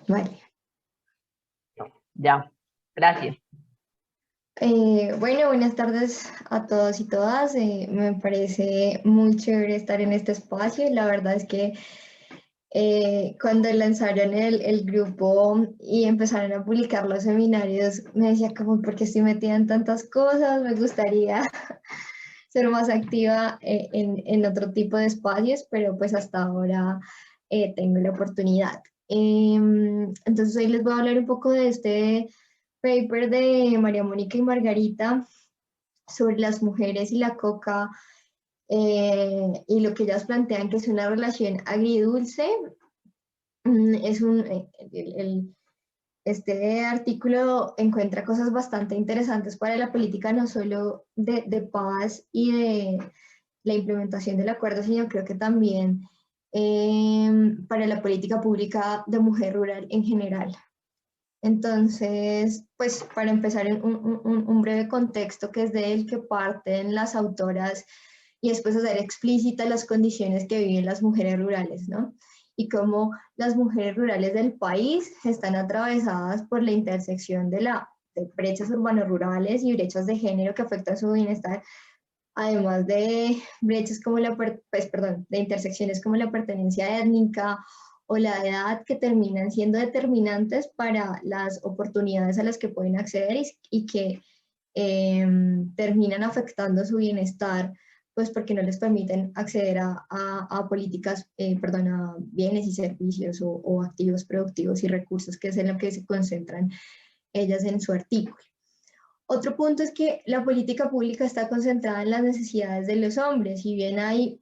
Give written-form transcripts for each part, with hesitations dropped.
Vale. Ya, gracias. Bueno, buenas tardes a todos y todas. Me parece muy chévere estar en este espacio. La verdad es que cuando lanzaron el grupo y empezaron a publicar los seminarios, me decía como, ¿por qué estoy metida en tantas cosas? Me gustaría ser más activa en otro tipo de espacios, pero pues hasta ahora tengo la oportunidad. Entonces hoy les voy a hablar un poco de este paper de María Mónica y Margarita sobre las mujeres y la coca y lo que ellas plantean que es una relación agridulce. Es este artículo encuentra cosas bastante interesantes para la política, no solo de paz y de la implementación del acuerdo, sino creo que también para la política pública de mujer rural en general. Entonces, pues para empezar, un breve contexto que es del que parten las autoras y después hacer explícitas las condiciones que viven las mujeres rurales, ¿no? Y cómo las mujeres rurales del país están atravesadas por la intersección de brechas urbano-rurales y brechas de género que afectan su bienestar, además de brechas como de intersecciones como la pertenencia étnica o la edad que terminan siendo determinantes para las oportunidades a las que pueden acceder y que terminan afectando su bienestar, pues porque no les permiten acceder a políticas, a bienes y servicios o activos productivos y recursos, que es en lo que se concentran ellas en su artículo. Otro punto es que la política pública está concentrada en las necesidades de los hombres. Si bien hay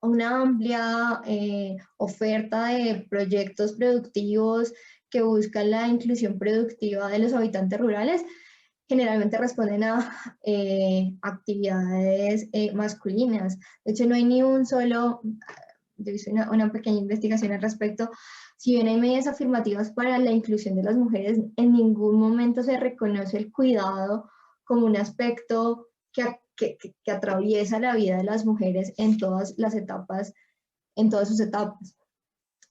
una amplia oferta de proyectos productivos que buscan la inclusión productiva de los habitantes rurales, generalmente responden a actividades masculinas. De hecho, no hay ni un solo, yo hice una pequeña investigación al respecto, si bien hay medidas afirmativas para la inclusión de las mujeres, en ningún momento se reconoce el cuidado como un aspecto que atraviesa la vida de las mujeres en todas las etapas, en todas sus etapas.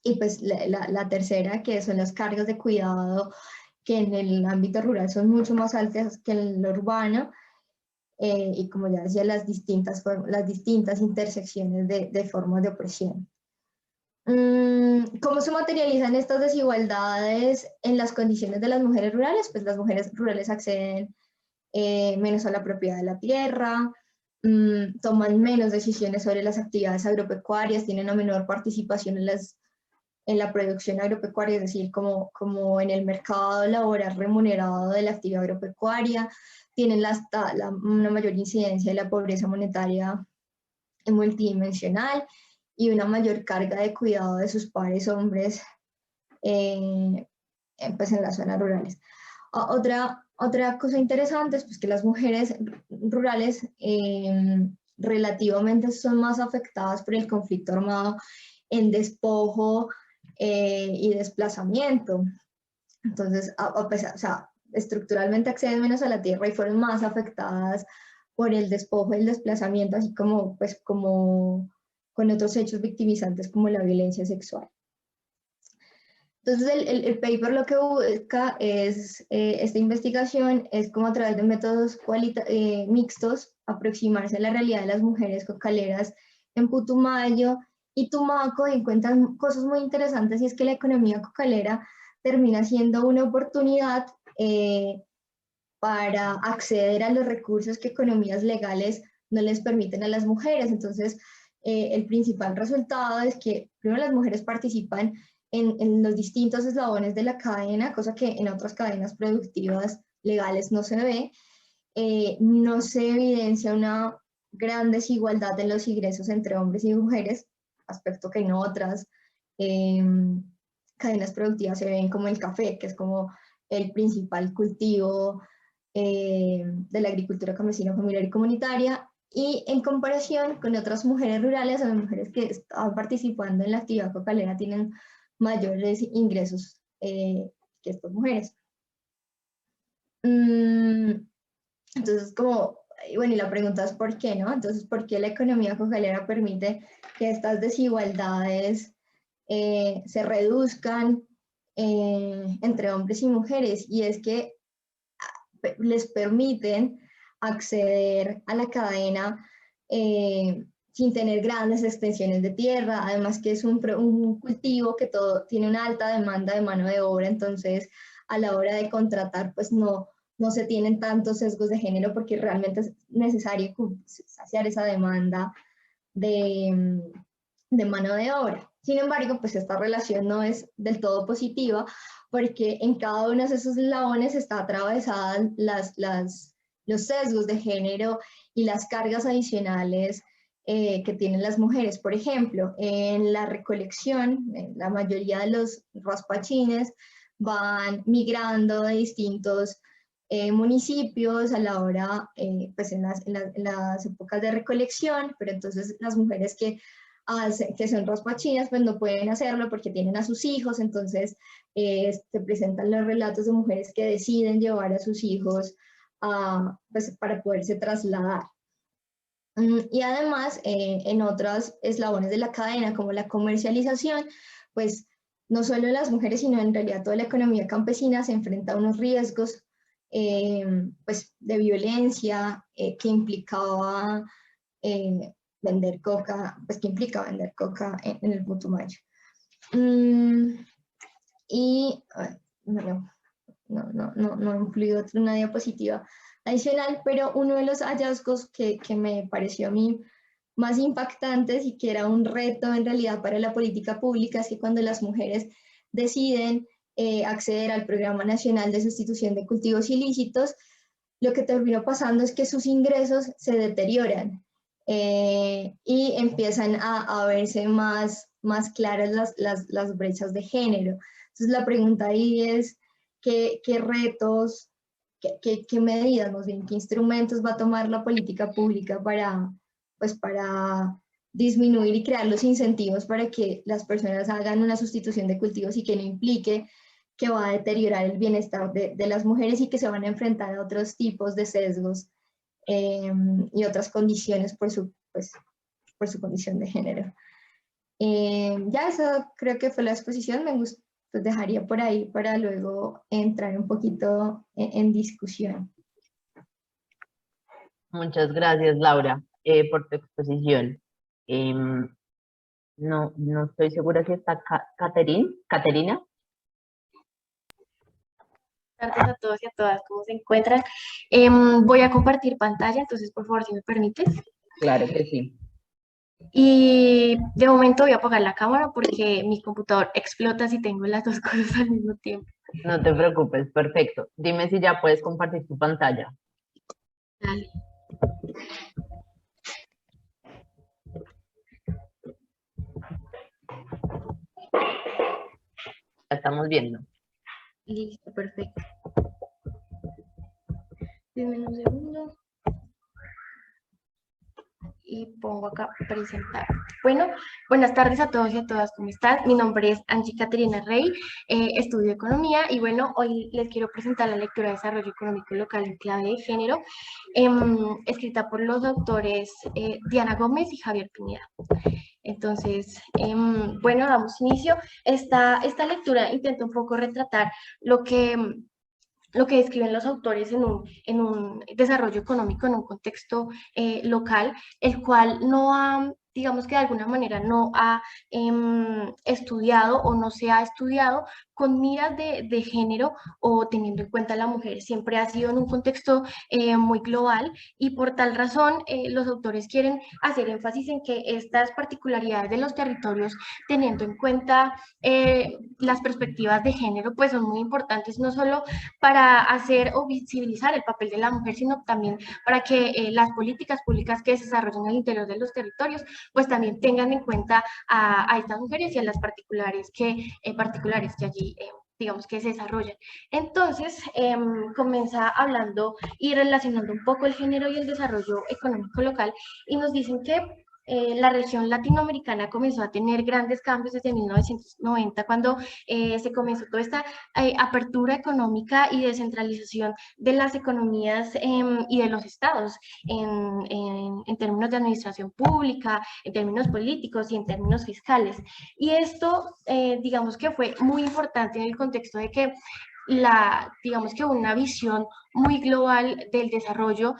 Y pues la tercera, que son las cargas de cuidado, que en el ámbito rural son mucho más altas que en lo urbano, y como ya decía, las distintas intersecciones de formas de opresión. ¿Cómo se materializan estas desigualdades en las condiciones de las mujeres rurales? Pues las mujeres rurales acceden menos a la propiedad de la tierra, toman menos decisiones sobre las actividades agropecuarias, tienen una menor participación en la producción agropecuaria, es decir, como en el mercado laboral remunerado de la actividad agropecuaria, tienen una mayor incidencia de la pobreza monetaria multidimensional y una mayor carga de cuidado de sus pares hombres pues en las zonas rurales. Otra cosa interesante es pues, que las mujeres rurales relativamente son más afectadas por el conflicto armado en despojo y desplazamiento. Entonces, a pesar, o sea, estructuralmente acceden menos a la tierra y fueron más afectadas por el despojo y el desplazamiento, así como, pues, como con otros hechos victimizantes como la violencia sexual. Entonces, el paper lo que busca es, esta investigación es como a través de métodos mixtos aproximarse a la realidad de las mujeres cocaleras en Putumayo y Tumaco, y encuentran cosas muy interesantes, y es que la economía cocalera termina siendo una oportunidad para acceder a los recursos que economías legales no les permiten a las mujeres. Entonces, el principal resultado es que primero las mujeres participan en los distintos eslabones de la cadena, cosa que en otras cadenas productivas legales no se ve. No se evidencia una gran desigualdad en los ingresos entre hombres y mujeres, aspecto que en otras eh, cadenas productivas se ven, como el café, que es como el principal cultivo de la agricultura campesina, familiar y comunitaria, y en comparación con otras mujeres rurales o mujeres que están participando en la actividad cocalera tienen mayores ingresos que estas mujeres. Entonces, como, bueno, y la pregunta es ¿por qué, no? Entonces, ¿por qué la economía cocalera permite que estas desigualdades se reduzcan entre hombres y mujeres, y es que les permiten acceder a la cadena sin tener grandes extensiones de tierra, además que es un cultivo que todo, tiene una alta demanda de mano de obra, entonces a la hora de contratar pues no se tienen tantos sesgos de género porque realmente es necesario saciar esa demanda de, de mano de obra. Sin embargo, pues esta relación no es del todo positiva porque en cada uno de esos eslabones está atravesada los sesgos de género y las cargas adicionales que tienen las mujeres. Por ejemplo, en la recolección, la mayoría de los raspachines van migrando de distintos municipios a la hora, pues en las épocas de recolección, pero entonces las mujeres que son raspachinas, pues no pueden hacerlo porque tienen a sus hijos, entonces se presentan los relatos de mujeres que deciden llevar a sus hijos pues, para poderse trasladar. Y además, en otros eslabones de la cadena, como la comercialización, pues no solo las mujeres, sino en realidad toda la economía campesina se enfrenta a unos riesgos pues, de violencia que implicaba vender coca, pues que implica vender coca en el Putumayo. Y no incluido una diapositiva adicional, pero uno de los hallazgos que me pareció a mí más impactantes y que era un reto en realidad para la política pública es que cuando las mujeres deciden acceder al Programa Nacional de Sustitución de Cultivos Ilícitos, lo que terminó pasando es que sus ingresos se deterioran y empiezan a verse más claras las brechas de género. Entonces la pregunta ahí es, ¿qué retos, qué medidas, más bien, qué instrumentos va a tomar la política pública pues para disminuir y crear los incentivos para que las personas hagan una sustitución de cultivos y que no implique que va a deteriorar el bienestar de las mujeres y que se van a enfrentar a otros tipos de sesgos y otras condiciones pues, por su condición de género. Ya eso creo que fue la exposición, me gustó, pues dejaría por ahí para luego entrar un poquito en discusión. Muchas gracias, Laura, por tu exposición. No estoy segura si está Caterina. Buenas tardes a todos y a todas, ¿cómo se encuentran? Voy a compartir pantalla, entonces por favor, si me permites. Claro que sí. Y de momento voy a apagar la cámara porque mi computador explota si tengo las dos cosas al mismo tiempo. No te preocupes, perfecto. Dime si ya puedes compartir tu pantalla. Dale. La estamos viendo. Listo, perfecto. Denme un segundo. Y pongo acá presentar. Bueno, buenas tardes a todos y a todas, ¿cómo están? Mi nombre es Angie Caterina Rey, estudio Economía y bueno, hoy les quiero presentar la lectura de Desarrollo Económico Local en clave de género, escrita por los autores Diana Gómez y Javier Pineda. Entonces, bueno, damos inicio. Esta lectura intenta un poco retratar lo que describen los autores en un desarrollo económico, en un contexto local, el cual no ha, digamos que de alguna manera no ha estudiado o no se ha estudiado con miras de género o teniendo en cuenta a la mujer. Siempre ha sido en un contexto muy global y por tal razón los autores quieren hacer énfasis en que estas particularidades de los territorios, teniendo en cuenta las perspectivas de género, pues son muy importantes no solo para hacer o visibilizar el papel de la mujer, sino también para que las políticas públicas que se desarrollan al interior de los territorios, pues también tengan en cuenta a estas mujeres y a las particulares que allí digamos que se desarrollan. Entonces, comienza hablando y relacionando un poco el género y el desarrollo económico local y nos dicen que la región latinoamericana comenzó a tener grandes cambios desde 1990, cuando se comenzó toda esta apertura económica y descentralización de las economías y de los estados en términos de administración pública, en términos políticos y en términos fiscales. Y esto, digamos que fue muy importante en el contexto de que digamos que una visión muy global del desarrollo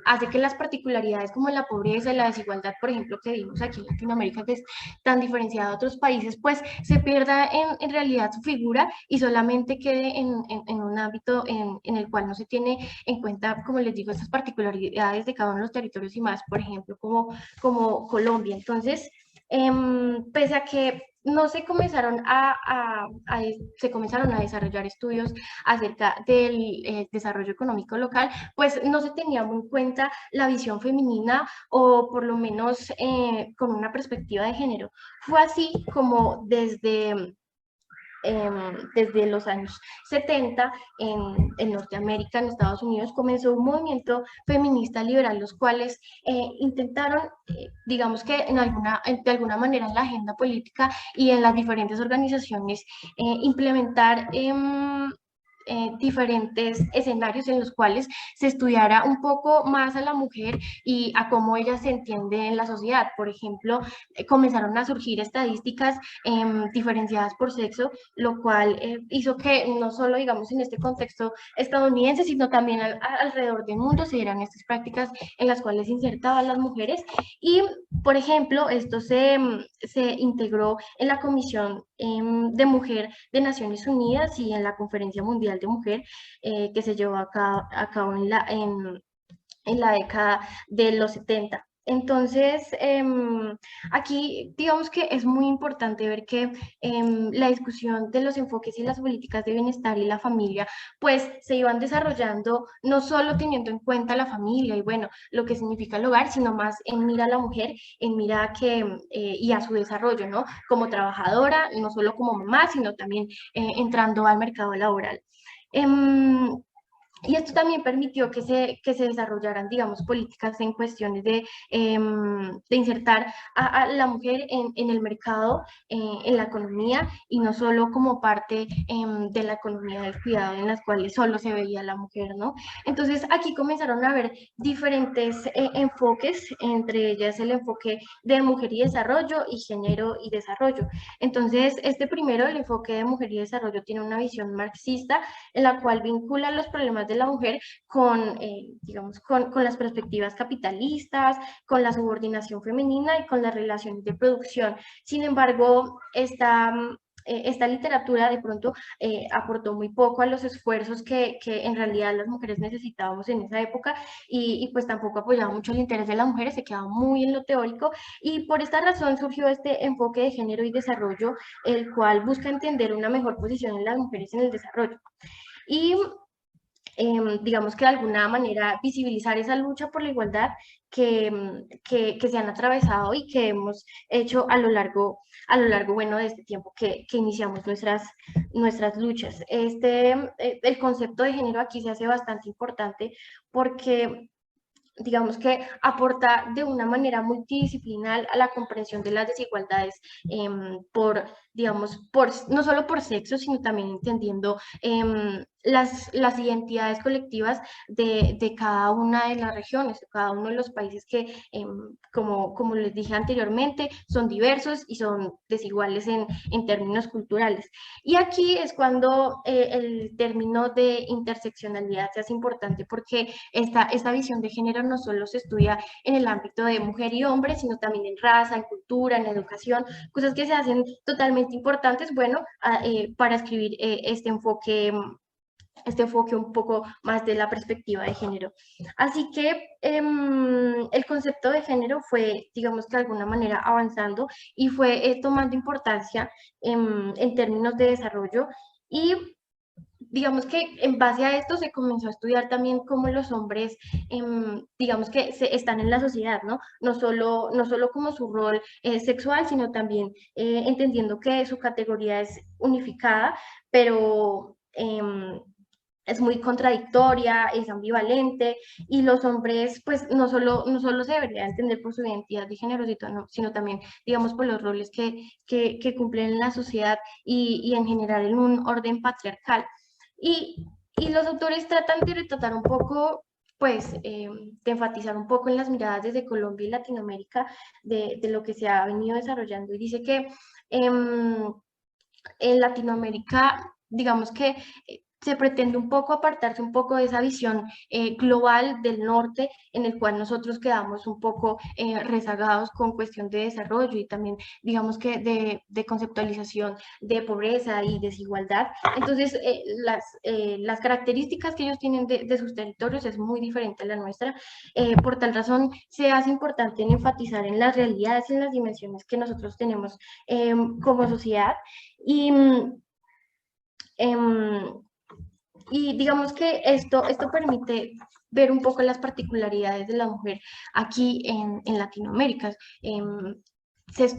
hace que las particularidades como la pobreza y la desigualdad, por ejemplo, que vimos aquí en Latinoamérica, que es tan diferenciada de otros países, pues se pierda en realidad su figura y solamente quede en un ámbito en el cual no se tiene en cuenta, como les digo, estas particularidades de cada uno de los territorios y más, por ejemplo, como Colombia. Entonces, pese a que no se comenzaron se comenzaron a desarrollar estudios acerca del desarrollo económico local, pues no se tenía muy en cuenta la visión femenina o por lo menos con una perspectiva de género. Fue así como desde los años 70 en Norteamérica, en Estados Unidos, comenzó un movimiento feminista liberal, los cuales intentaron, digamos que de alguna manera en la agenda política y en las diferentes organizaciones, implementar diferentes escenarios en los cuales se estudiara un poco más a la mujer y a cómo ella se entiende en la sociedad. Por ejemplo, comenzaron a surgir estadísticas diferenciadas por sexo, lo cual hizo que no solo, digamos, en este contexto estadounidense, sino también alrededor del mundo se dieran estas prácticas en las cuales se insertaban las mujeres. Y, por ejemplo, esto se integró en la Comisión de Mujer de Naciones Unidas y en la Conferencia Mundial de Mujer que se llevó a cabo en la década de los 70. Entonces, aquí digamos que es muy importante ver que la discusión de los enfoques y las políticas de bienestar y la familia, pues se iban desarrollando no solo teniendo en cuenta la familia y bueno, lo que significa el hogar, sino más en mira a la mujer, en mira y a su desarrollo, ¿no? Como trabajadora, no solo como mamá, sino también entrando al mercado laboral. Y esto también permitió que se desarrollaran, digamos, políticas en cuestiones de insertar a la mujer en el mercado, en la economía, y no solo como parte de la economía del cuidado en las cuales solo se veía la mujer, ¿no? Entonces aquí comenzaron a haber diferentes enfoques, entre ellas el enfoque de mujer y desarrollo y género y desarrollo. Entonces, este primero, el enfoque de mujer y desarrollo, tiene una visión marxista en la cual vincula los problemas de la mujer digamos, con las perspectivas capitalistas, con la subordinación femenina y con las relaciones de producción. Sin embargo, esta literatura de pronto aportó muy poco a los esfuerzos que en realidad las mujeres necesitábamos en esa época y pues tampoco apoyaba mucho el interés de las mujeres, se quedaba muy en lo teórico y por esta razón surgió este enfoque de género y desarrollo, el cual busca entender una mejor posición en las mujeres en el desarrollo. Y digamos que de alguna manera visibilizar esa lucha por la igualdad que se han atravesado y que hemos hecho a lo largo bueno, de este tiempo que iniciamos nuestras luchas. El concepto de género aquí se hace bastante importante porque digamos que aporta de una manera multidisciplinar a la comprensión de las desigualdades digamos, no solo por sexo, sino también entendiendo las identidades colectivas de cada una de las regiones, de cada uno de los países que, como les dije anteriormente, son diversos y son desiguales en términos culturales. Y aquí es cuando el término de interseccionalidad se hace importante porque esta visión de género no solo se estudia en el ámbito de mujer y hombre, sino también en raza, en cultura, en educación, cosas que se hacen totalmente importantes, bueno, para escribir este enfoque un poco más de la perspectiva de género. Así que el concepto de género fue, digamos que de alguna manera, avanzando y fue tomando importancia en términos de desarrollo y digamos que en base a esto se comenzó a estudiar también cómo los hombres, digamos que están en la sociedad, ¿no? No solo como su rol sexual, sino también entendiendo que su categoría es unificada, pero es muy contradictoria, es ambivalente, y los hombres, pues, no solo se debería entender por su identidad de género, sino también, digamos, por los roles que cumplen en la sociedad y en general en un orden patriarcal. Y los autores tratan de retratar un poco, pues, de enfatizar un poco en las miradas desde Colombia y Latinoamérica de lo que se ha venido desarrollando. Y dice que em, en Latinoamérica, digamos que se pretende un poco apartarse un poco de esa visión global del norte, en el cual nosotros quedamos un poco rezagados con cuestión de desarrollo y también, digamos que de conceptualización de pobreza y desigualdad. Entonces, las características que ellos tienen de sus territorios es muy diferente a la nuestra. Por tal razón, se hace importante en enfatizar en las realidades, en las dimensiones que nosotros tenemos como sociedad. Y, em, y digamos que esto permite ver un poco las particularidades de la mujer aquí en Latinoamérica. Se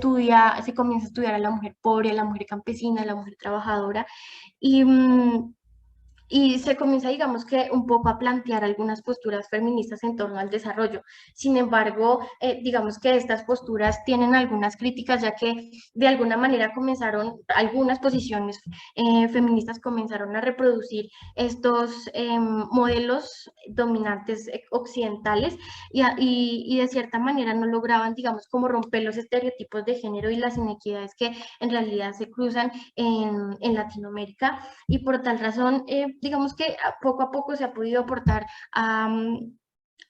comienza a estudiar a la mujer pobre, a la mujer campesina, a la mujer trabajadora, y, y se comienza, digamos que, un poco a plantear algunas posturas feministas en torno al desarrollo. Sin embargo, digamos que estas posturas tienen algunas críticas, ya que de alguna manera algunas posiciones feministas comenzaron a reproducir estos modelos dominantes occidentales y de cierta manera no lograban, digamos, como romper los estereotipos de género y las inequidades que en realidad se cruzan en Latinoamérica. Y por tal razón, digamos que poco a poco se ha podido aportar a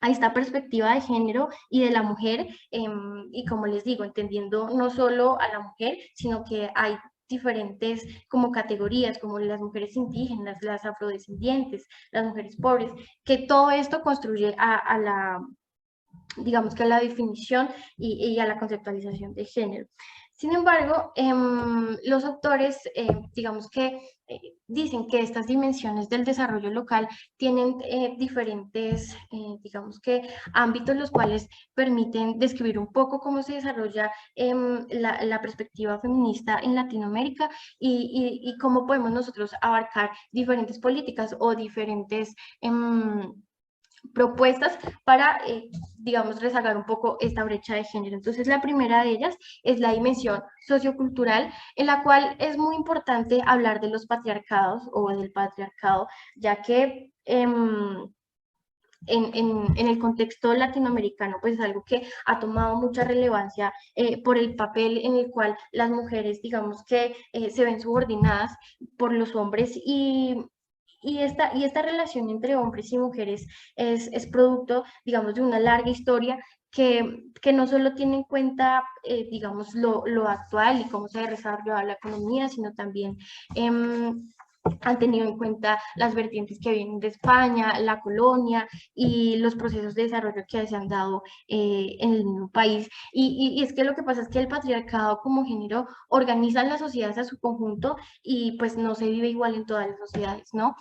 esta perspectiva de género y de la mujer, y como les digo, entendiendo no solo a la mujer, sino que hay diferentes como categorías, como las mujeres indígenas, las afrodescendientes, las mujeres pobres, que todo esto construye a la, digamos que a la definición y a la conceptualización de género. Sin embargo, los autores, digamos que dicen que estas dimensiones del desarrollo local tienen diferentes, digamos que, ámbitos los cuales permiten describir un poco cómo se desarrolla la perspectiva feminista en Latinoamérica y cómo podemos nosotros abarcar diferentes políticas o diferentes propuestas para, digamos, rezagar un poco esta brecha de género. Entonces, la primera de ellas es la dimensión sociocultural, en la cual es muy importante hablar de los patriarcados o del patriarcado, ya que en el contexto latinoamericano, pues es algo que ha tomado mucha relevancia por el papel en el cual las mujeres, digamos que se ven subordinadas por los hombres y esta relación entre hombres y mujeres es producto, digamos, de una larga historia que no solo tiene en cuenta, digamos, lo actual y cómo se ha desarrollado la economía, sino también han tenido en cuenta las vertientes que vienen de España, la colonia y los procesos de desarrollo que se han dado en el mismo país. Y es que lo que pasa es que el patriarcado como género organiza las sociedades a su conjunto y pues no se vive igual en todas las sociedades, ¿no?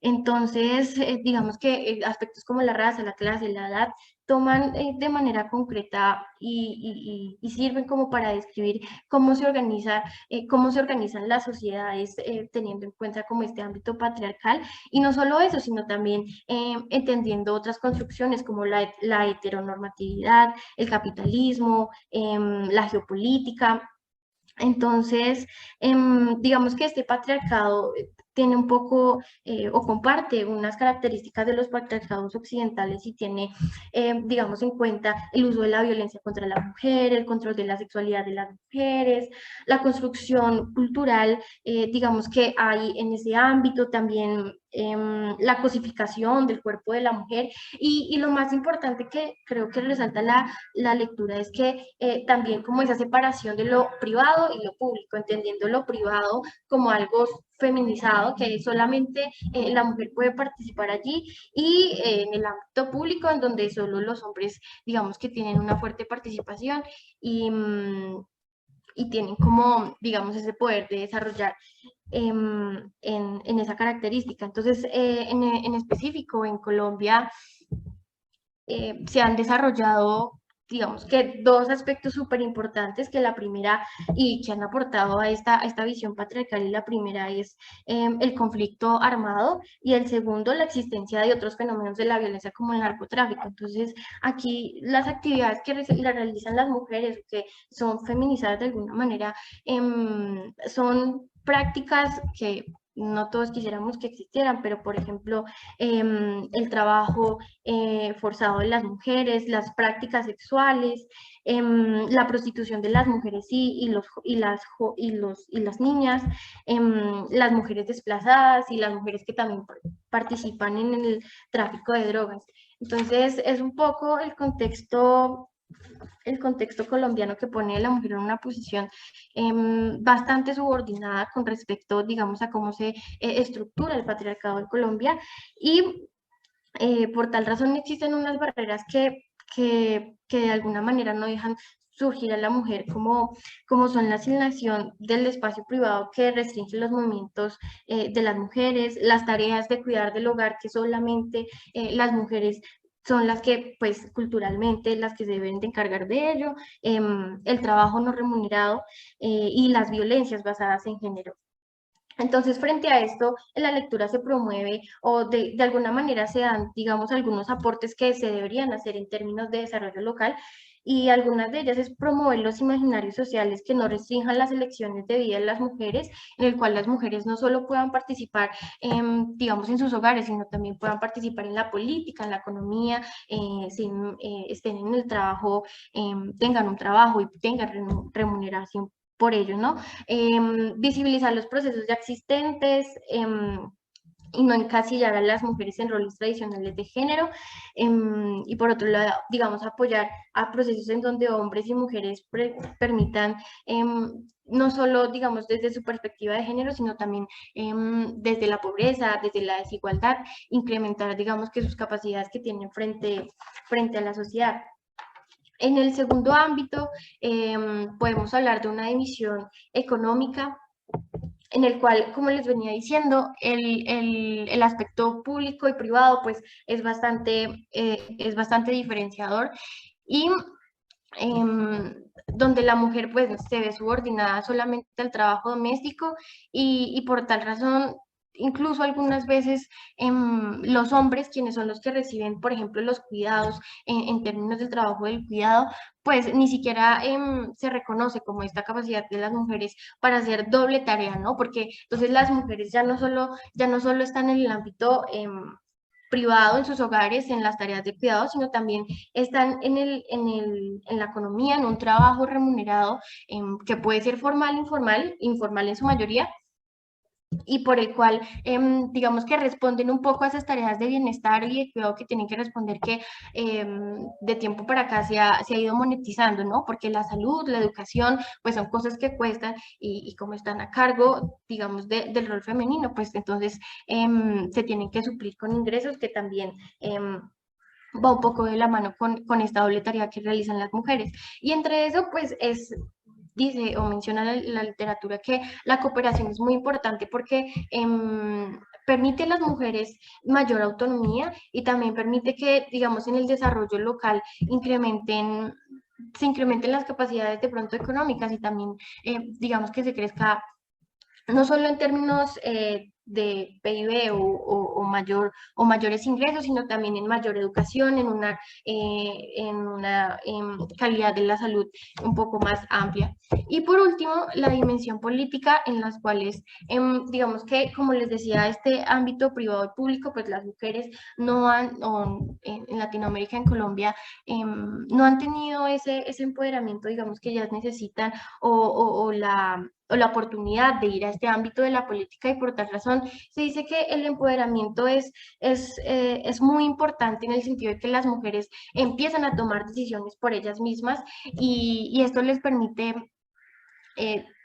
Entonces, digamos que aspectos como la raza, la clase, la edad, toman de manera concreta y sirven como para describir cómo se organizan las sociedades teniendo en cuenta como este ámbito patriarcal. Y no solo eso, sino también entendiendo otras construcciones como la heteronormatividad, el capitalismo, la geopolítica. Entonces, digamos que este patriarcado tiene un poco o comparte unas características de los patriarcados occidentales y tiene, digamos, en cuenta el uso de la violencia contra la mujer, el control de la sexualidad de las mujeres, la construcción cultural, digamos que hay en ese ámbito también la cosificación del cuerpo de la mujer y lo más importante que creo que resalta la lectura es que también como esa separación de lo privado y lo público, entendiendo lo privado como algo feminizado, que solamente la mujer puede participar allí, y en el ámbito público, en donde solo los hombres, digamos que tienen una fuerte participación y tienen como, digamos, ese poder de desarrollar en esa característica. Entonces, en específico, en Colombia se han desarrollado digamos que dos aspectos súper importantes, que la primera y que han aportado a esta visión patriarcal, y la primera es el conflicto armado, y el segundo, la existencia de otros fenómenos de la violencia como el narcotráfico. Entonces, aquí las actividades que realizan las mujeres, que son feminizadas de alguna manera, son prácticas que no todos quisiéramos que existieran, pero por ejemplo, el trabajo forzado de las mujeres, las prácticas sexuales, la prostitución de las mujeres y las niñas, las mujeres desplazadas y las mujeres que también participan en el tráfico de drogas. Entonces, es un poco el contexto colombiano, que pone a la mujer en una posición bastante subordinada con respecto, digamos, a cómo se estructura el patriarcado en Colombia, y por tal razón existen unas barreras que de alguna manera no dejan surgir a la mujer, como son la asignación del espacio privado, que restringe los movimientos de las mujeres, las tareas de cuidar del hogar, que solamente las mujeres son las que, pues, culturalmente, las que se deben de encargar de ello, el trabajo no remunerado y las violencias basadas en género. Entonces, frente a esto, en la lectura se promueve, o de alguna manera se dan, digamos, algunos aportes que se deberían hacer en términos de desarrollo local, y algunas de ellas es promover los imaginarios sociales que no restrinjan las elecciones de vida de las mujeres, en el cual las mujeres no solo puedan participar, digamos, en sus hogares, sino también puedan participar en la política, en la economía, estén en el trabajo, tengan un trabajo y tengan remuneración por ello, ¿no? Visibilizar los procesos ya existentes, y no encasillar a las mujeres en roles tradicionales de género, y por otro lado, digamos, apoyar a procesos en donde hombres y mujeres permitan, no solo, digamos, desde su perspectiva de género, sino también desde la pobreza, desde la desigualdad, incrementar, digamos, que sus capacidades que tienen frente a la sociedad. En el segundo ámbito, podemos hablar de una división económica, en el cual, como les venía diciendo, el aspecto público y privado pues es bastante diferenciador, y donde la mujer pues se ve subordinada solamente al trabajo doméstico, y por tal razón, incluso algunas veces los hombres, quienes son los que reciben, por ejemplo, los cuidados en términos del trabajo del cuidado, pues ni siquiera se reconoce como esta capacidad de las mujeres para hacer doble tarea, ¿no? Porque entonces las mujeres ya no solo están en el ámbito privado, en sus hogares, en las tareas de cuidado, sino también están en la economía, en un trabajo remunerado, que puede ser formal, informal en su mayoría, y por el cual, digamos, que responden un poco a esas tareas de bienestar y de cuidado que tienen que responder, que de tiempo para acá se ha ido monetizando, ¿no? Porque la salud, la educación, pues son cosas que cuestan, y como están a cargo, digamos, del rol femenino, pues entonces se tienen que suplir con ingresos, que también va un poco de la mano con esta doble tarea que realizan las mujeres. Y entre eso, pues dice o menciona la literatura que la cooperación es muy importante, porque permite a las mujeres mayor autonomía, y también permite que, digamos, en el desarrollo local se incrementen las capacidades de pronto económicas, y también, digamos, que se crezca no solo en términos de PIB o mayores ingresos, sino también en mayor educación, en una calidad de la salud un poco más amplia. Y por último, la dimensión política, en las cuales, digamos que, como les decía, este ámbito privado y público, pues las mujeres no han, en Latinoamérica, en Colombia, no han tenido ese empoderamiento, digamos, que ellas necesitan, o la oportunidad de ir a este ámbito de la política, y por tal razón se dice que el empoderamiento es muy importante, en el sentido de que las mujeres empiezan a tomar decisiones por ellas mismas, y esto les permite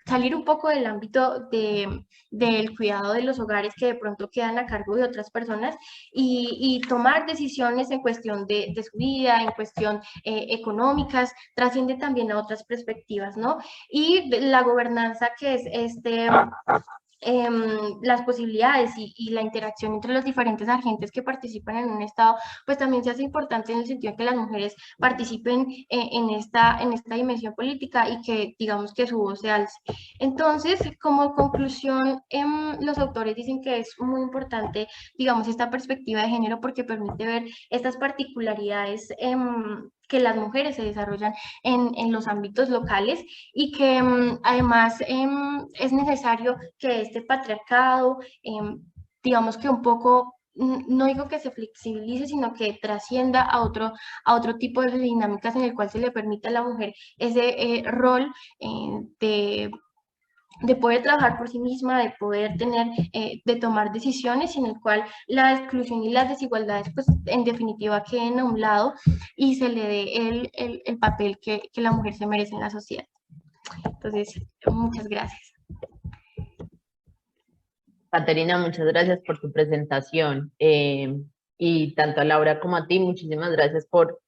salir un poco del ámbito del cuidado de los hogares, que de pronto quedan a cargo de otras personas, y tomar decisiones en cuestión de su vida, en cuestión económicas, trasciende también a otras perspectivas, ¿no? Y la gobernanza, que es las posibilidades y la interacción entre los diferentes agentes que participan en un Estado, pues también se hace importante en el sentido de que las mujeres participen en esta dimensión política y que digamos que su voz se alce. Entonces, como conclusión, los autores dicen que es muy importante, digamos, esta perspectiva de género porque permite ver estas particularidades que las mujeres se desarrollan en los ámbitos locales y que además es necesario que este patriarcado, digamos que un poco, no digo que se flexibilice, sino que trascienda a otro tipo de dinámicas en el cual se le permite a la mujer ese rol de poder trabajar por sí misma, de poder tener, de tomar decisiones, en el cual la exclusión y las desigualdades, pues en definitiva queden a un lado y se le dé el papel que la mujer se merece en la sociedad. Entonces, muchas gracias. Caterina, muchas gracias por tu presentación. Y tanto a Laura como a ti, muchísimas gracias por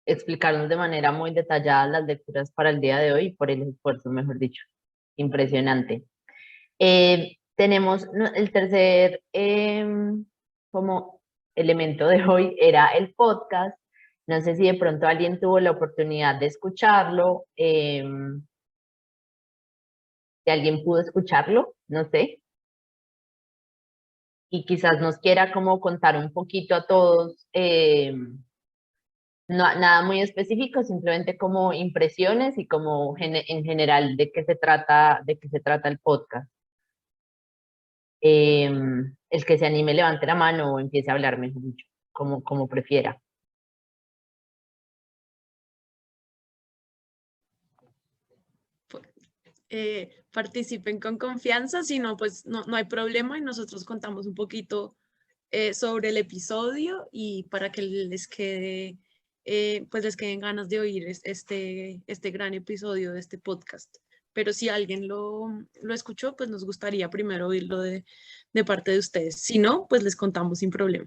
explicarnos de manera muy detallada las lecturas para el día de hoy y por el esfuerzo, mejor dicho. Impresionante. Tenemos el tercer como elemento de hoy, era el podcast. No sé si de pronto alguien tuvo la oportunidad de escucharlo, si alguien pudo escucharlo, no sé. Y quizás nos quiera como contar un poquito a todos, nada muy específico, simplemente como impresiones y como en general de qué se trata el podcast. El que se anime levante la mano o empiece a hablar, mejor dicho, como prefiera. Participen con confianza, si no, pues no hay problema y nosotros contamos un poquito sobre el episodio y para que les quede, pues les queden ganas de oír este gran episodio de este podcast. Pero si alguien lo escuchó, pues nos gustaría primero oírlo de parte de ustedes. Si no, pues les contamos sin problema.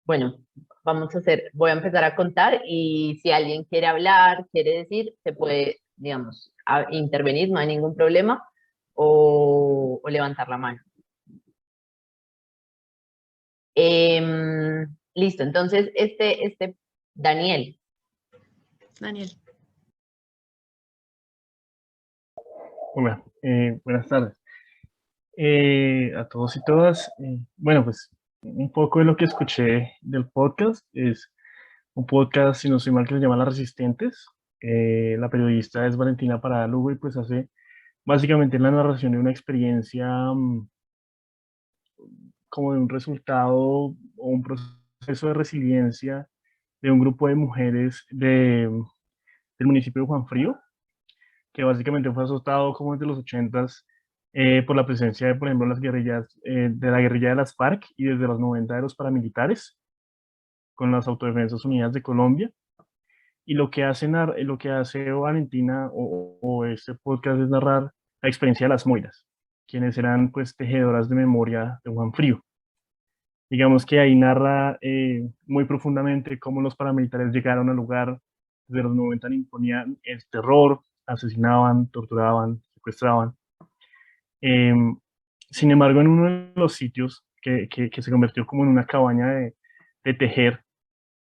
Bueno, voy a empezar a contar y si alguien quiere hablar, quiere decir, se puede, digamos, intervenir, no hay ningún problema, o levantar la mano. Listo, entonces Daniel. Daniel. Bueno, buenas tardes a todos y todas. Bueno, pues un poco de lo que escuché del podcast es un podcast, si no soy mal, que se llama Las Resistentes. La periodista es Valentina Parada Lugo y pues hace básicamente la narración de una experiencia como de un resultado o un proceso de resiliencia de un grupo de mujeres del municipio de Juan Frío, que básicamente fue azotado como desde los 80s por la presencia de, por ejemplo, las guerrillas, de la guerrilla de las FARC y desde los 90 de los paramilitares con las Autodefensas Unidas de Colombia. Y lo que hace Valentina o este podcast es narrar la experiencia de las Moiras, quienes eran pues tejedoras de memoria de Juan Frío. Digamos que ahí narra muy profundamente cómo los paramilitares llegaron al lugar, desde los 90 imponían el terror, asesinaban, torturaban, secuestraban. Sin embargo, en uno de los sitios que se convirtió como en una cabaña de tejer,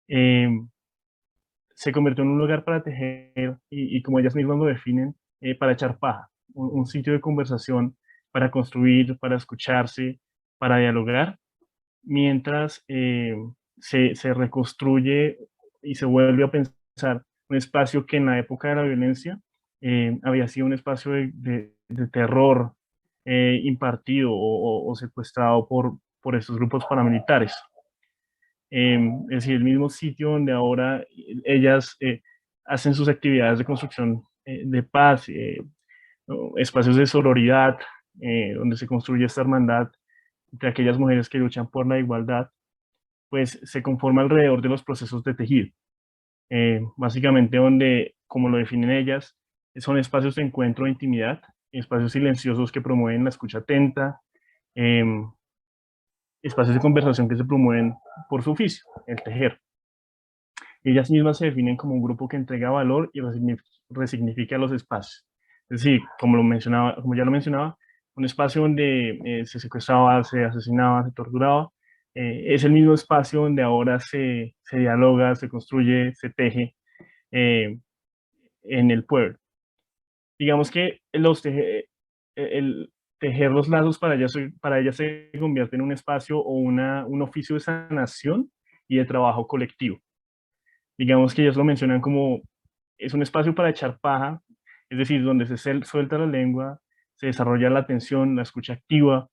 se convirtió en un lugar para tejer y como ellas mismas lo definen, para echar paja, un sitio de conversación para construir, para escucharse, para dialogar, mientras se reconstruye y se vuelve a pensar un espacio que en la época de la violencia había sido un espacio de terror impartido o secuestrado por estos grupos paramilitares. Es decir, el mismo sitio donde ahora ellas hacen sus actividades de construcción de paz, espacios de sororidad, donde se construye esta hermandad entre aquellas mujeres que luchan por la igualdad, pues se conforma alrededor de los procesos de tejido. Básicamente donde, como lo definen ellas, son espacios de encuentro de intimidad, espacios silenciosos que promueven la escucha atenta, espacios de conversación que se promueven por su oficio, el tejer. Ellas mismas se definen como un grupo que entrega valor y resignifica los espacios. Es decir, como ya lo mencionaba, un espacio donde se secuestraba, se asesinaba, se torturaba, es el mismo espacio donde ahora se dialoga, se construye, se teje en el pueblo. Digamos que el tejer los lazos para ella se convierte en un espacio o un oficio de sanación y de trabajo colectivo. Digamos que ellos lo mencionan como es un espacio para echar paja, es decir, donde se suelta la lengua, se desarrolla la atención, la escucha activa,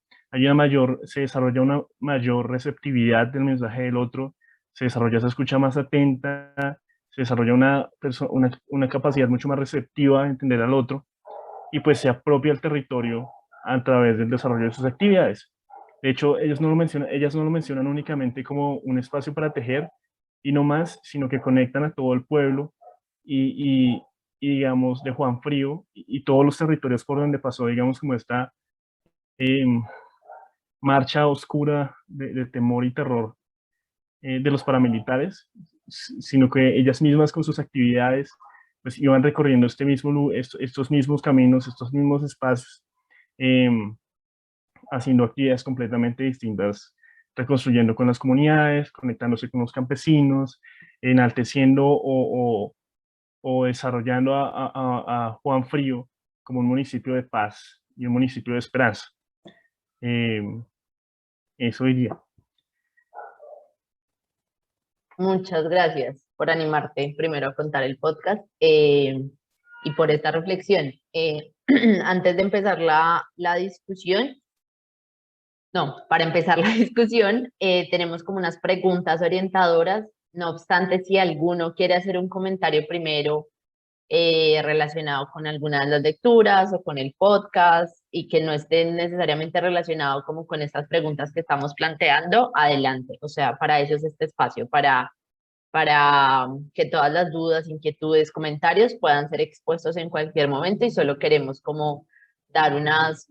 se desarrolla una mayor receptividad del mensaje del otro, se desarrolla esa escucha más atenta, se desarrolla una capacidad mucho más receptiva de entender al otro y pues se apropia el territorio a través del desarrollo de sus actividades. De hecho, ellas no lo mencionan únicamente como un espacio para tejer y no más, sino que conectan a todo el pueblo y digamos, de Juan Frío y todos los territorios por donde pasó, digamos, como esta eh, marcha oscura de temor y terror de los paramilitares, sino que ellas mismas con sus actividades pues iban recorriendo estos mismos caminos, estos mismos espacios, eh, haciendo actividades completamente distintas, reconstruyendo con las comunidades, conectándose con los campesinos, enalteciendo o desarrollando a Juan Frío como un municipio de paz y un municipio de esperanza. Eso diría. Muchas gracias por animarte primero a contar el podcast y por esta reflexión. Antes de empezar la discusión, para empezar la discusión, tenemos como unas preguntas orientadoras. No obstante, si alguno quiere hacer un comentario primero relacionado con alguna de las lecturas o con el podcast y que no esté necesariamente relacionado como con estas preguntas que estamos planteando, adelante. O sea, para eso es este espacio, para que todas las dudas, inquietudes, comentarios puedan ser expuestos en cualquier momento y solo queremos como dar unos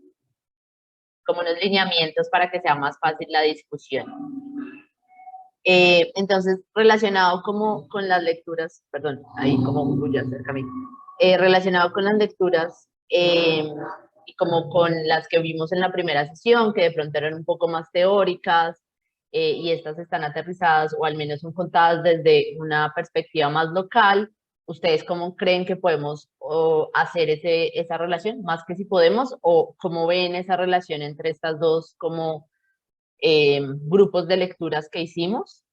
lineamientos para que sea más fácil la discusión. Entonces, relacionado como con las lecturas, perdón, ahí como bulla cerca a mí, relacionado con las lecturas y como con las que vimos en la primera sesión, que de pronto eran un poco más teóricas y estas están aterrizadas o al menos son contadas desde una perspectiva más local. ¿Ustedes cómo creen que podemos hacer esa relación? Más que si podemos, o cómo ven esa relación entre estas dos como grupos de lecturas que hicimos.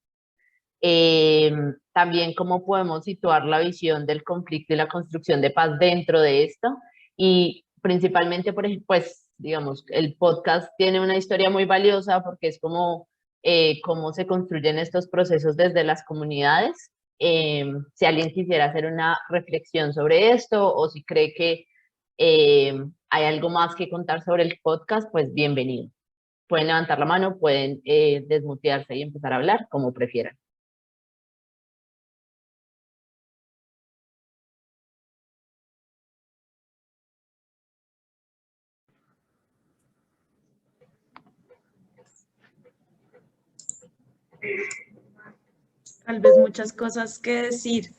También cómo podemos situar la visión del conflicto y la construcción de paz dentro de esto. Y principalmente, por ejemplo, pues, digamos, el podcast tiene una historia muy valiosa porque es como cómo se construyen estos procesos desde las comunidades. Si alguien quisiera hacer una reflexión sobre esto o si cree que hay algo más que contar sobre el podcast, pues bienvenido. Pueden levantar la mano, pueden desmutearse y empezar a hablar, como prefieran. Tal vez muchas cosas que decir.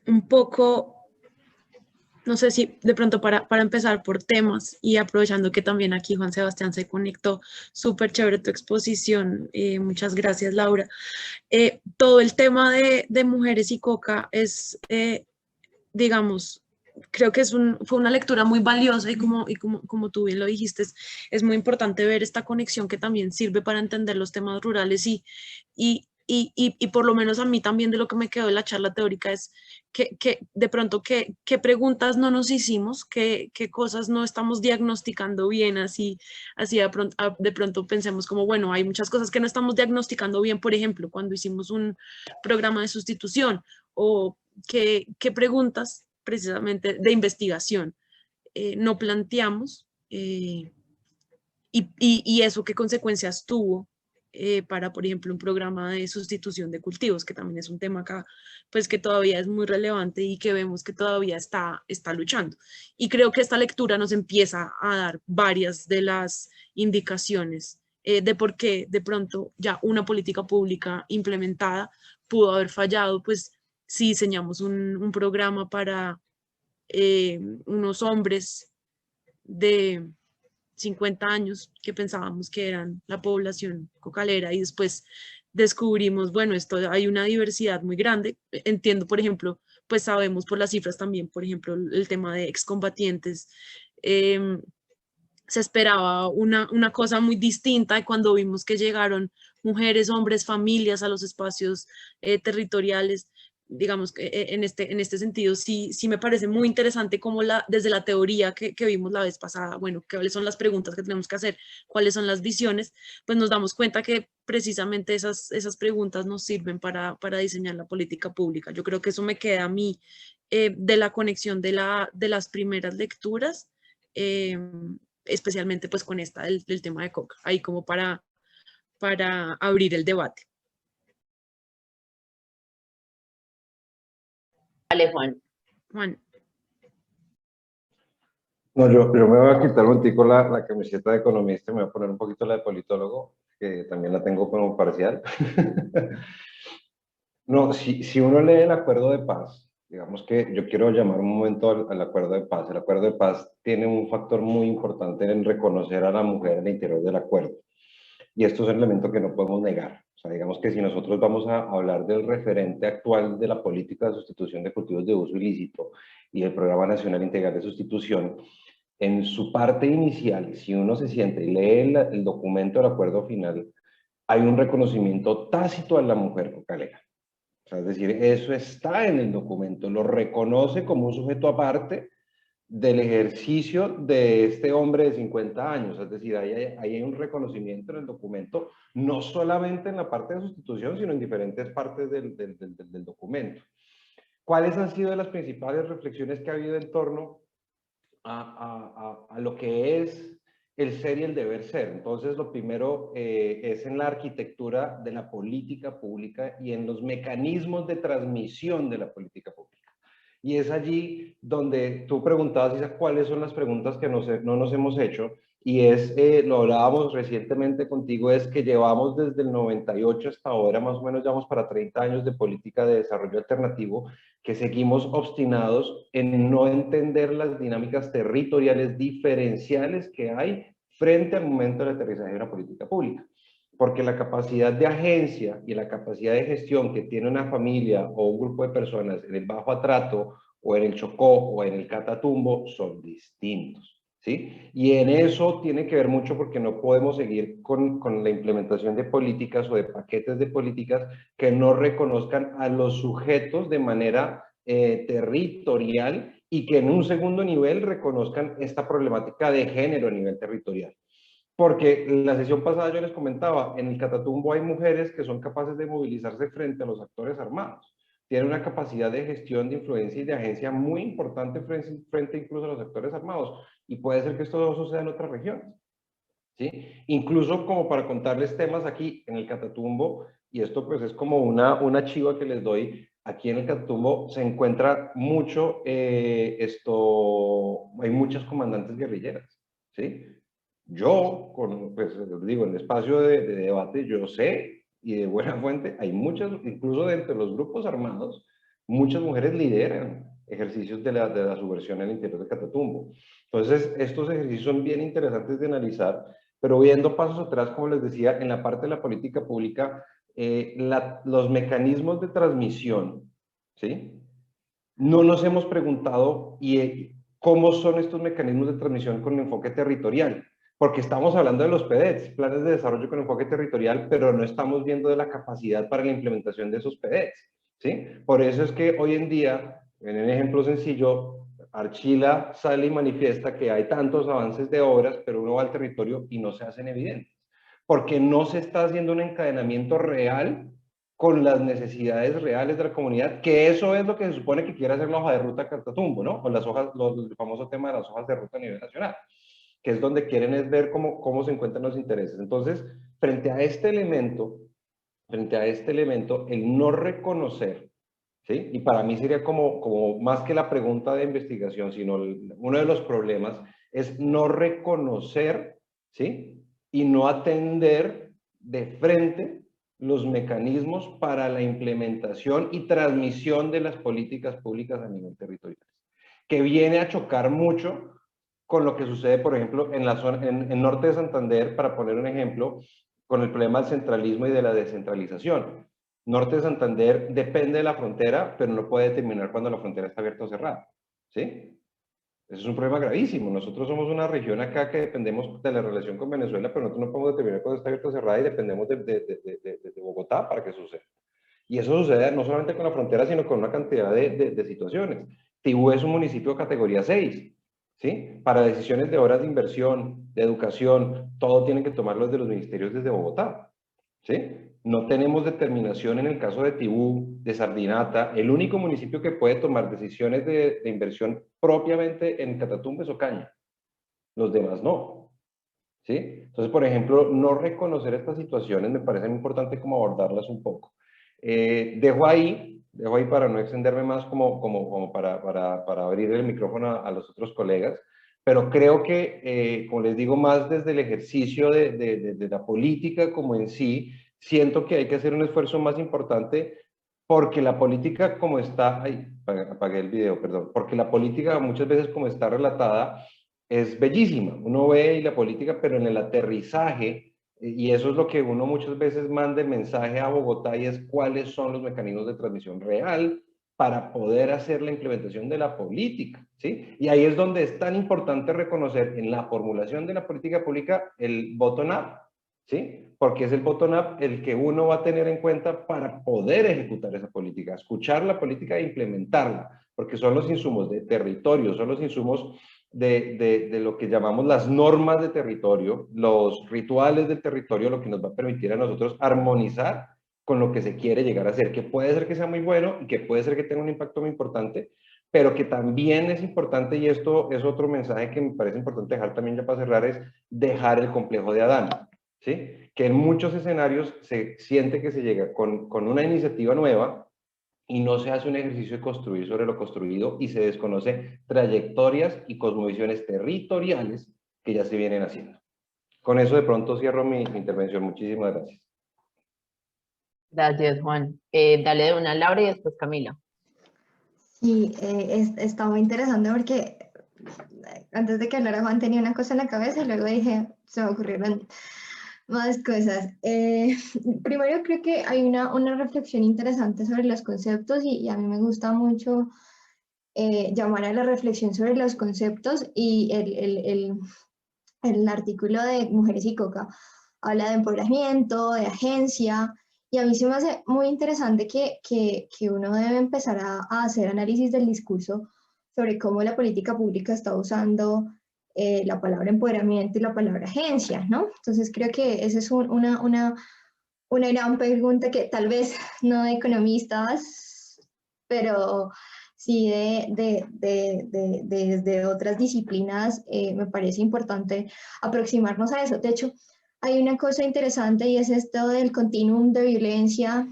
Un poco, no sé si de pronto para empezar por temas y aprovechando que también aquí Juan Sebastián se conectó, súper chévere tu exposición, muchas gracias Laura. Todo el tema de mujeres y coca es, digamos, creo que fue una lectura muy valiosa y como tú bien lo dijiste, es muy importante ver esta conexión que también sirve para entender los temas rurales y por lo menos a mí también de lo que me quedó de la charla teórica es que de pronto qué preguntas no nos hicimos, qué cosas no estamos diagnosticando bien, así de pronto pensemos como, bueno, hay muchas cosas que no estamos diagnosticando bien, por ejemplo, cuando hicimos un programa de sustitución o qué preguntas precisamente de investigación no planteamos y eso qué consecuencias tuvo para, por ejemplo, un programa de sustitución de cultivos, que también es un tema acá, pues que todavía es muy relevante y que vemos que todavía está luchando. Y creo que esta lectura nos empieza a dar varias de las indicaciones de por qué de pronto ya una política pública implementada pudo haber fallado, pues si diseñamos un programa para unos hombres de 50 años que pensábamos que eran la población cocalera y después descubrimos, bueno, esto hay una diversidad muy grande. Entiendo, por ejemplo, pues sabemos por las cifras también, por ejemplo, el tema de excombatientes. Se esperaba una cosa muy distinta y cuando vimos que llegaron mujeres, hombres, familias a los espacios territoriales, digamos que en este sentido sí me parece muy interesante como desde la teoría que vimos la vez pasada, bueno, cuáles son las preguntas que tenemos que hacer, cuáles son las visiones, pues nos damos cuenta que precisamente esas preguntas nos sirven para diseñar la política pública. Yo creo que eso me queda a mí de la conexión de las primeras lecturas. Especialmente pues con esta del tema de coca, ahí como para abrir el debate. Vale, Juan. Juan. No, yo me voy a quitar un tico la camiseta de economista y me voy a poner un poquito la de politólogo, que también la tengo como parcial. No, si uno lee el acuerdo de paz, digamos que yo quiero llamar un momento al acuerdo de paz. El acuerdo de paz tiene un factor muy importante en reconocer a la mujer en el interior del acuerdo. Y esto es un elemento que no podemos negar. O sea, digamos que si nosotros vamos a hablar del referente actual de la política de sustitución de cultivos de uso ilícito y el Programa Nacional Integral de Sustitución, en su parte inicial, si uno se siente y lee el documento del acuerdo final, hay un reconocimiento tácito a la mujer cocalera. O sea, es decir, eso está en el documento, lo reconoce como un sujeto aparte del ejercicio de este hombre de 50 años. Es decir, ahí hay un reconocimiento en el documento, no solamente en la parte de sustitución, sino en diferentes partes del documento. ¿Cuáles han sido las principales reflexiones que ha habido en torno a lo que es el ser y el deber ser? Entonces, lo primero es en la arquitectura de la política pública y en los mecanismos de transmisión de la política pública. Y es allí donde tú preguntabas, Isa, cuáles son las preguntas que no nos hemos hecho. Y lo hablábamos recientemente contigo, es que llevamos desde el 98 hasta ahora, más o menos llevamos para 30 años de política de desarrollo alternativo, que seguimos obstinados en no entender las dinámicas territoriales diferenciales que hay frente al momento del aterrizaje de una política pública. Porque la capacidad de agencia y la capacidad de gestión que tiene una familia o un grupo de personas en el Bajo Atrato o en el Chocó o en el Catatumbo son distintos, ¿sí? Y en eso tiene que ver mucho porque no podemos seguir con la implementación de políticas o de paquetes de políticas que no reconozcan a los sujetos de manera territorial y que en un segundo nivel reconozcan esta problemática de género a nivel territorial. Porque en la sesión pasada yo les comentaba, en el Catatumbo hay mujeres que son capaces de movilizarse frente a los actores armados. Tienen una capacidad de gestión, de influencia y de agencia muy importante frente incluso a los actores armados. Y puede ser que esto no suceda en otras regiones, ¿sí? Incluso como para contarles temas aquí en el Catatumbo, y esto pues es como una chiva que les doy, aquí en el Catatumbo se encuentra mucho, hay muchas comandantes guerrilleras, ¿sí? Yo, pues digo, en el espacio de debate, yo sé, y de buena fuente, hay muchas, incluso dentro de los grupos armados, muchas mujeres lideran ejercicios de la subversión en el interior de Catatumbo. Entonces, estos ejercicios son bien interesantes de analizar, pero viendo pasos atrás, como les decía, en la parte de la política pública, los mecanismos de transmisión, ¿sí? No nos hemos preguntado cómo son estos mecanismos de transmisión con enfoque territorial. Porque estamos hablando de los PDETs, planes de desarrollo con enfoque territorial, pero no estamos viendo de la capacidad para la implementación de esos PDETs, ¿sí? Por eso es que hoy en día, en un ejemplo sencillo, Archila sale y manifiesta que hay tantos avances de obras, pero uno va al territorio y no se hacen evidentes. Porque no se está haciendo un encadenamiento real con las necesidades reales de la comunidad, que eso es lo que se supone que quiere hacer la hoja de ruta Catatumbo, ¿no? O las hojas, el famoso tema de las hojas de ruta a nivel nacional, que es donde quieren es ver cómo se encuentran los intereses. Entonces, frente a este elemento, el no reconocer, ¿sí? Y para mí sería como más que la pregunta de investigación, sino uno de los problemas es no reconocer, ¿sí? Y no atender de frente los mecanismos para la implementación y transmisión de las políticas públicas a nivel territorial, que viene a chocar mucho con lo que sucede, por ejemplo, en la zona, en norte de Santander, para poner un ejemplo, con el problema del centralismo y de la descentralización. Norte de Santander depende de la frontera, pero no puede determinar cuando la frontera está abierta o cerrada, ¿sí? Eso es un problema gravísimo. Nosotros somos una región acá que dependemos de la relación con Venezuela, pero nosotros no podemos determinar cuando está abierta o cerrada y dependemos de Bogotá para que suceda. Y eso sucede no solamente con la frontera, sino con una cantidad de situaciones. Tibú es un municipio de categoría 6, ¿sí? Para decisiones de obras de inversión, de educación, todo tienen que tomarlo desde los ministerios desde Bogotá, ¿sí? No tenemos determinación en el caso de Tibú, de Sardinata. El único municipio que puede tomar decisiones de inversión propiamente en Catatumbo es Ocaña. Los demás no, ¿sí? Entonces, por ejemplo, no reconocer estas situaciones me parece muy importante como abordarlas un poco. Dejo ahí para no extenderme más como para abrir el micrófono a los otros colegas, pero creo que, como les digo, más desde el ejercicio de la política como en sí, siento que hay que hacer un esfuerzo más importante porque la política como está, apagué el video, perdón, porque la política muchas veces como está relatada es bellísima. Uno ve la política, pero en el aterrizaje, y eso es lo que uno muchas veces manda el mensaje a Bogotá y es cuáles son los mecanismos de transmisión real para poder hacer la implementación de la política, ¿sí? Y ahí es donde es tan importante reconocer en la formulación de la política pública el bottom-up, ¿sí? Porque es el bottom-up el que uno va a tener en cuenta para poder ejecutar esa política, escuchar la política e implementarla, porque son los insumos de territorio, son los insumos de lo que llamamos las normas de territorio, los rituales del territorio, lo que nos va a permitir a nosotros armonizar con lo que se quiere llegar a hacer, que puede ser que sea muy bueno y que puede ser que tenga un impacto muy importante, pero que también es importante, y esto es otro mensaje que me parece importante dejar también ya para cerrar, es dejar el complejo de Adán, ¿sí? Que en muchos escenarios se siente que se llega con una iniciativa nueva y no se hace un ejercicio de construir sobre lo construido y se desconoce trayectorias y cosmovisiones territoriales que ya se vienen haciendo. Con eso de pronto cierro mi intervención. Muchísimas gracias. Gracias, Juan. Dale de una Laura y después Camila. Sí, está muy interesante porque antes de que hablara Juan tenía una cosa en la cabeza y luego dije, se me ocurrieron más cosas. Primero creo que hay una reflexión interesante sobre los conceptos y a mí me gusta mucho llamar a la reflexión sobre los conceptos y el artículo de Mujeres y Coca habla de empoderamiento, de agencia, y a mí se me hace muy interesante que uno debe empezar a hacer análisis del discurso sobre cómo la política pública está usando la palabra empoderamiento y la palabra agencia, ¿no? Entonces creo que esa es una gran pregunta que tal vez no de economistas, pero sí desde otras disciplinas me parece importante aproximarnos a eso. De hecho, hay una cosa interesante y es esto del continuum de violencia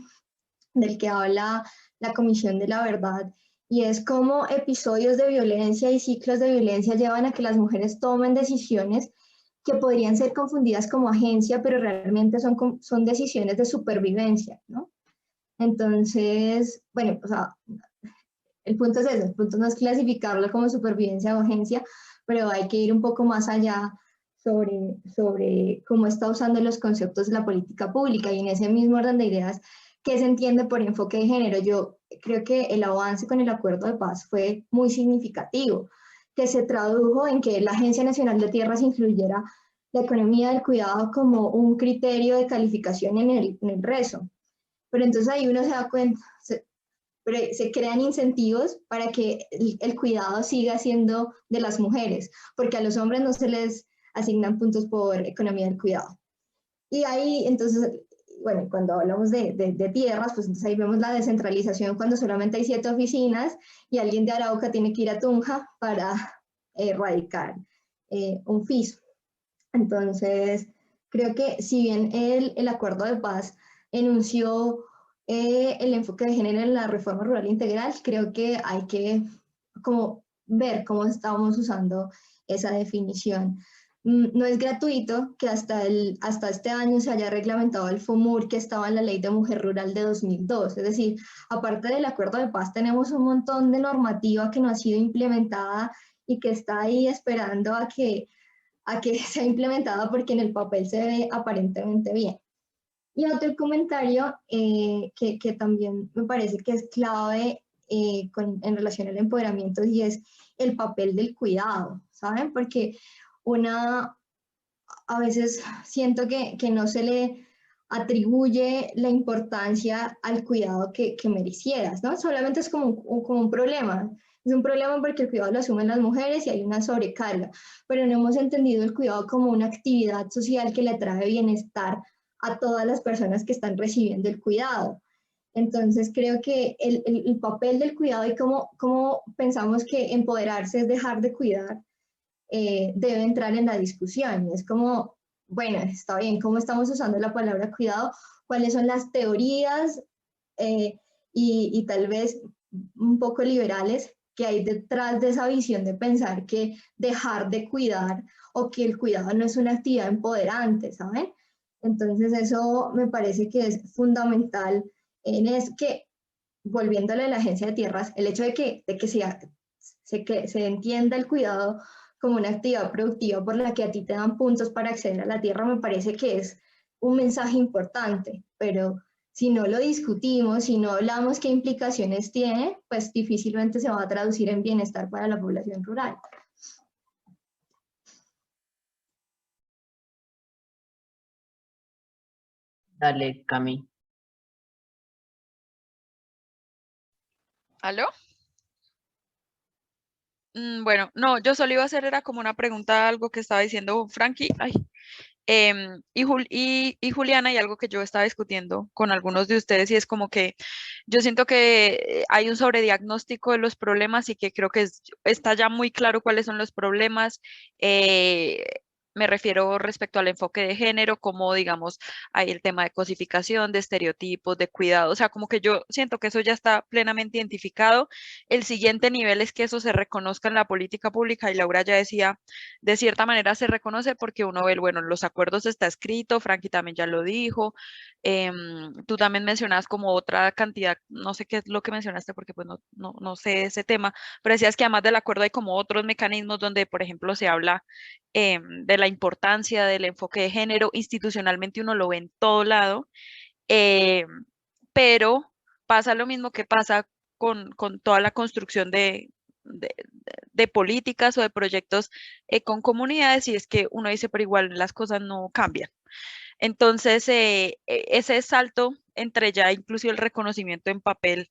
del que habla la Comisión de la Verdad, y es cómo episodios de violencia y ciclos de violencia llevan a que las mujeres tomen decisiones que podrían ser confundidas como agencia, pero realmente son decisiones de supervivencia, ¿no? Entonces, bueno, o sea, el punto es ese, el punto no es clasificarlo como supervivencia o agencia, pero hay que ir un poco más allá sobre cómo está usando los conceptos de la política pública y en ese mismo orden de ideas, ¿qué se entiende por enfoque de género? Yo creo que el avance con el acuerdo de paz fue muy significativo, que se tradujo en que la Agencia Nacional de Tierras incluyera la economía del cuidado como un criterio de calificación en el rezo. Pero entonces ahí uno se da cuenta, se crean incentivos para que el cuidado siga siendo de las mujeres, porque a los hombres no se les asignan puntos por economía del cuidado. Y ahí, entonces, bueno, cuando hablamos de tierras, pues entonces ahí vemos la descentralización cuando solamente hay 7 oficinas y alguien de Arauca tiene que ir a Tunja para erradicar un FIS. Entonces, Creo que si bien el acuerdo de paz enunció el enfoque de género en la reforma rural integral, creo que hay que como ver cómo estamos usando esa definición. No es gratuito que hasta este año se haya reglamentado el FOMUR que estaba en la Ley de Mujer Rural de 2002. Es decir, aparte del acuerdo de paz, tenemos un montón de normativa que no ha sido implementada y que está ahí esperando a que sea implementada porque en el papel se ve aparentemente bien. Y otro comentario que también me parece que es clave en relación al empoderamiento y es el papel del cuidado, ¿saben? Porque a veces siento que no se le atribuye la importancia al cuidado que merecieras, ¿no? Solamente es como un problema. Es un problema porque el cuidado lo asumen las mujeres y hay una sobrecarga, pero no hemos entendido el cuidado como una actividad social que le trae bienestar a todas las personas que están recibiendo el cuidado. Entonces creo que el papel del cuidado y cómo pensamos que empoderarse es dejar de cuidar, debe entrar en la discusión. Y es como, bueno, está bien, ¿cómo estamos usando la palabra cuidado? ¿Cuáles son las teorías y tal vez un poco liberales que hay detrás de esa visión de pensar que dejar de cuidar o que el cuidado no es una actividad empoderante, ¿saben? Entonces eso me parece que es fundamental es que, volviéndole a la agencia de tierras, el hecho de que se entienda el cuidado como una actividad productiva por la que a ti te dan puntos para acceder a la tierra, me parece que es un mensaje importante, pero si no lo discutimos, si no hablamos qué implicaciones tiene, pues difícilmente se va a traducir en bienestar para la población rural. Dale, Cami. ¿Aló? Bueno, no, yo solo iba a hacer, era como una pregunta, algo que estaba diciendo Frankie, ay, y Juliana, y algo que yo estaba discutiendo con algunos de ustedes, y es como que yo siento que hay un sobrediagnóstico de los problemas y que creo que está ya muy claro cuáles son los problemas. Me refiero respecto al enfoque de género, como digamos, hay el tema de cosificación, de estereotipos, de cuidado, o sea, como que yo siento que eso ya está plenamente identificado. El siguiente nivel es que eso se reconozca en la política pública, y Laura ya decía, de cierta manera se reconoce porque uno ve, bueno, los acuerdos está escrito, Frankie también ya lo dijo, tú también mencionas como otra cantidad, no sé qué es lo que mencionaste porque pues no sé ese tema, pero decías que además del acuerdo hay como otros mecanismos donde, por ejemplo, se habla de la importancia del enfoque de género, institucionalmente uno lo ve en todo lado, em, pero pasa lo mismo que pasa con toda la construcción de, de políticas o de proyectos con comunidades, y es que uno dice, pero igual las cosas no cambian. Entonces, ese salto entre ya incluso el reconocimiento en papel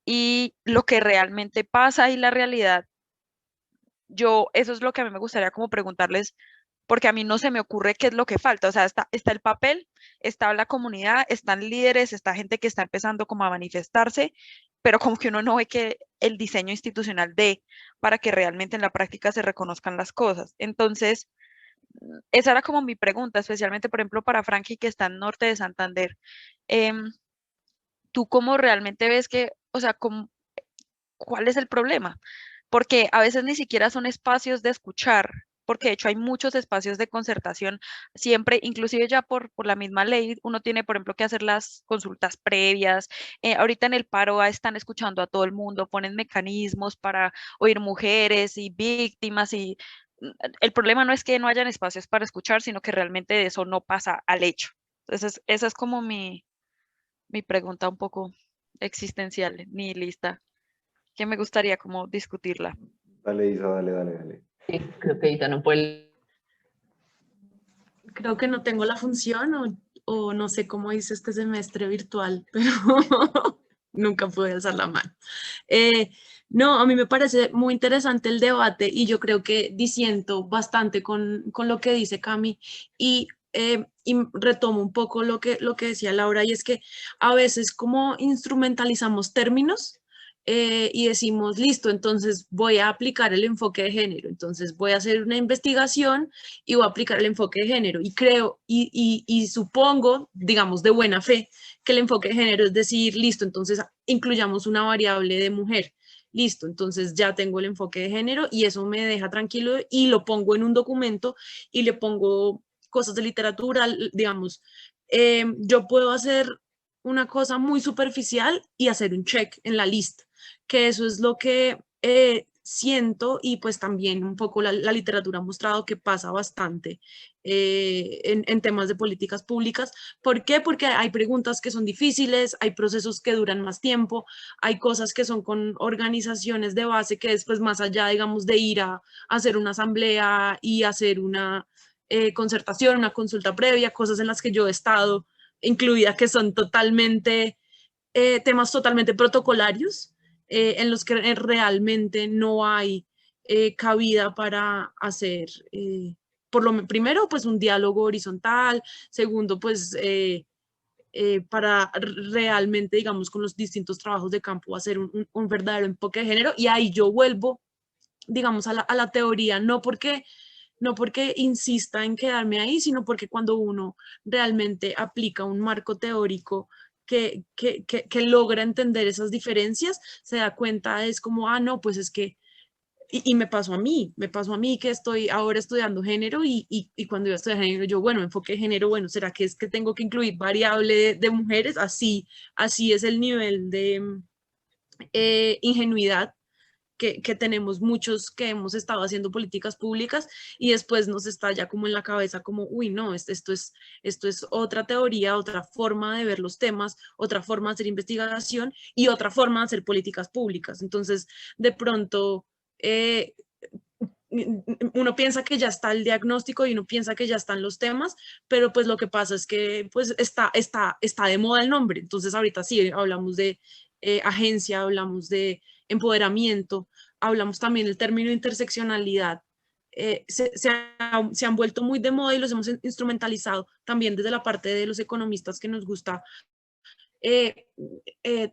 y lo que realmente pasa y la realidad, eso es lo que a mí me gustaría como preguntarles, porque a mí no se me ocurre qué es lo que falta. O sea, está el papel, está la comunidad, están líderes, está gente que está empezando como a manifestarse, pero como que uno no ve que el diseño institucional para que realmente en la práctica se reconozcan las cosas. Entonces, esa era como mi pregunta, especialmente, por ejemplo, para Frankie, que está en norte de Santander. Em, ¿Tú cómo realmente ves que, o sea, cuál es el problema? Porque a veces ni siquiera son espacios de escuchar, porque de hecho hay muchos espacios de concertación, siempre, inclusive ya por la misma ley, uno tiene, por ejemplo, que hacer las consultas previas. Ahorita en el paro están escuchando a todo el mundo, ponen mecanismos para oír mujeres y víctimas, y el problema no es que no hayan espacios para escuchar, sino que realmente de eso no pasa al hecho. Entonces, esa es como mi pregunta un poco existencial, nihilista, que me gustaría como discutirla. Dale, Isa, dale. Sí, creo que Isa no puede. Creo que no tengo la función o no sé cómo hice este semestre virtual, pero nunca pude alzar la mano. No, a mí me parece muy interesante el debate y yo creo que disiento bastante con lo que dice Cami y retomo un poco lo que decía Laura, y es que a veces como instrumentalizamos términos y decimos, listo, entonces voy a aplicar el enfoque de género, entonces voy a hacer una investigación y voy a aplicar el enfoque de género y creo y supongo, digamos, de buena fe, que el enfoque de género es decir, listo, entonces incluyamos una variable de mujer. Listo, entonces ya tengo el enfoque de género y eso me deja tranquilo y lo pongo en un documento y le pongo cosas de literatura, digamos, yo puedo hacer una cosa muy superficial y hacer un check en la lista, que eso es lo que siento y pues también un poco la literatura ha mostrado que pasa bastante en temas de políticas públicas. ¿Por qué? Porque hay preguntas que son difíciles, hay procesos que duran más tiempo, hay cosas que son con organizaciones de base que después más allá, digamos, de ir a hacer una asamblea y hacer una concertación, una consulta previa, cosas en las que yo he estado incluida que son totalmente temas totalmente protocolarios en los que realmente no hay cabida para hacer, por lo primero, pues un diálogo horizontal, segundo, pues para realmente, digamos, con los distintos trabajos de campo hacer un verdadero enfoque de género y ahí yo vuelvo, digamos, a la teoría, no porque insista en quedarme ahí, sino porque cuando uno realmente aplica un marco teórico que logra entender esas diferencias, se da cuenta, es como, ah, no, pues es que, y me pasó a mí que estoy ahora estudiando género y cuando yo estudié género, yo, bueno, enfoque de género, bueno, ¿será que es que tengo que incluir variable de mujeres? Así es el nivel de ingenuidad que tenemos muchos que hemos estado haciendo políticas públicas y después nos está ya como en la cabeza como, uy, no, esto es otra teoría, otra forma de ver los temas, otra forma de hacer investigación y otra forma de hacer políticas públicas. Entonces, de pronto, uno piensa que ya está el diagnóstico y uno piensa que ya están los temas, pero pues lo que pasa es que pues está de moda el nombre. Entonces ahorita sí, hablamos de agencia, hablamos de empoderamiento, hablamos también del término interseccionalidad. Se han vuelto muy de moda y los hemos instrumentalizado también desde la parte de los economistas que nos gusta